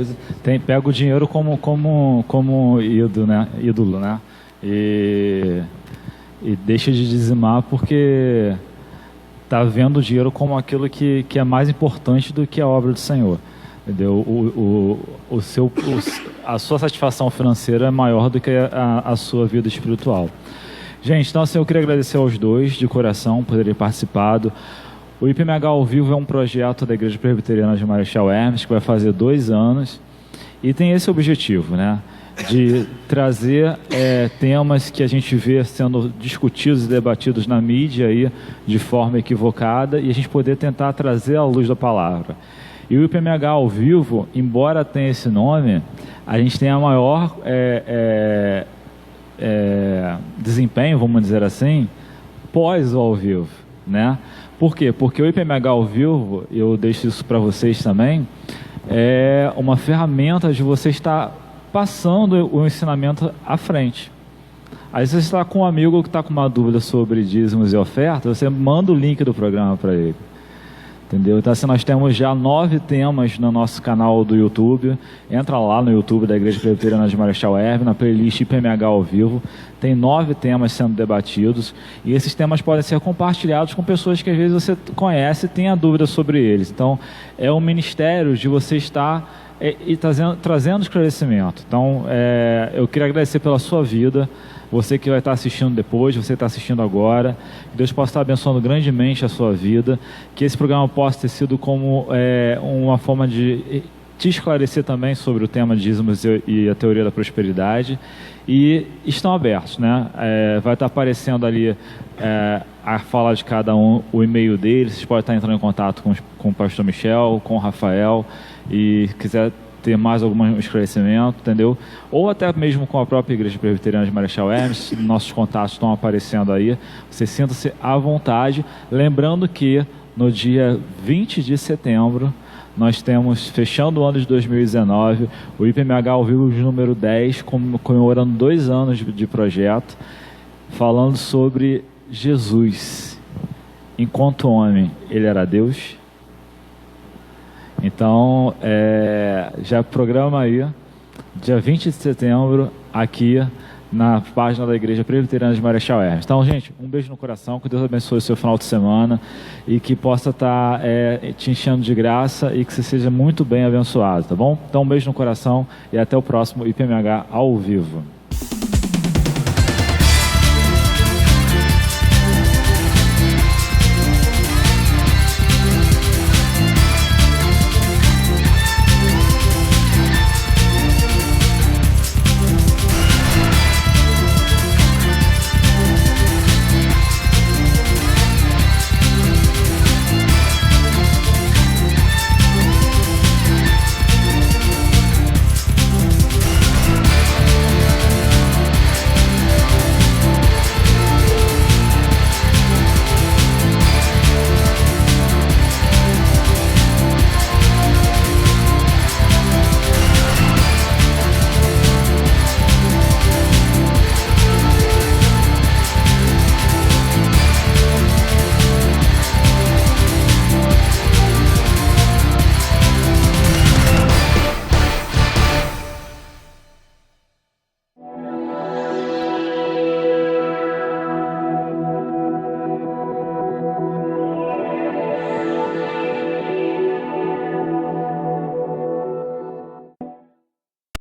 pega o dinheiro como ídolo, né? E deixa de dizimar porque está vendo o dinheiro como aquilo que é mais importante do que a obra do Senhor. Entendeu? A sua satisfação financeira é maior do que a sua vida espiritual. Gente, então assim, eu queria agradecer aos dois de coração por terem participado. O IPMH ao Vivo é um projeto da Igreja Presbiteriana de Marechal Hermes que vai fazer 2 anos e tem esse objetivo, né? De trazer temas que a gente vê sendo discutidos e debatidos na mídia aí, de forma equivocada, e a gente poder tentar trazer à luz da palavra. E o IPMH ao Vivo, embora tenha esse nome, a gente tem a maior desempenho, vamos dizer assim, pós o ao vivo, né? Por quê? Porque o IPMH ao vivo, eu deixo isso para vocês também, é uma ferramenta de você estar passando o ensinamento à frente. Aí você está com um amigo que está com uma dúvida sobre dízimos e ofertas, você manda o link do programa para ele. Entendeu? Então, assim, nós temos já 9 temas no nosso canal do YouTube. Entra lá no YouTube da Igreja Presbiteriana de Marechal Hermes, na playlist IPMH ao vivo. Tem 9 temas sendo debatidos. E esses temas podem ser compartilhados com pessoas que às vezes você conhece e tem a dúvida sobre eles. Então, é um ministério de você estar trazendo esclarecimento. Então, eu queria agradecer pela sua vida. Você que vai estar assistindo depois, você está assistindo agora, que Deus possa estar abençoando grandemente a sua vida, que esse programa possa ter sido como uma forma de te esclarecer também sobre o tema de dízimos e a teoria da prosperidade, e estão abertos, né? Vai estar aparecendo ali a fala de cada um, o e-mail deles, vocês podem estar entrando em contato com o pastor Michel, com o Rafael, e quiser ter mais algum esclarecimento, entendeu? Ou até mesmo com a própria Igreja Presbiteriana de Marechal Hermes, nossos contatos estão aparecendo aí, você sinta-se à vontade, lembrando que no dia 20 de setembro, nós temos, fechando o ano de 2019, o IPMH ao vivo de número 10, comemorando 2 anos de projeto, falando sobre Jesus. Enquanto homem, ele era Deus. Então, já programa aí, dia 20 de setembro, aqui na página da Igreja Presbiteriana de Marechal Hermes. Então, gente, um beijo no coração, que Deus abençoe o seu final de semana e que possa estar te enchendo de graça e que você seja muito bem abençoado, tá bom? Então, um beijo no coração e até o próximo IPMH ao vivo.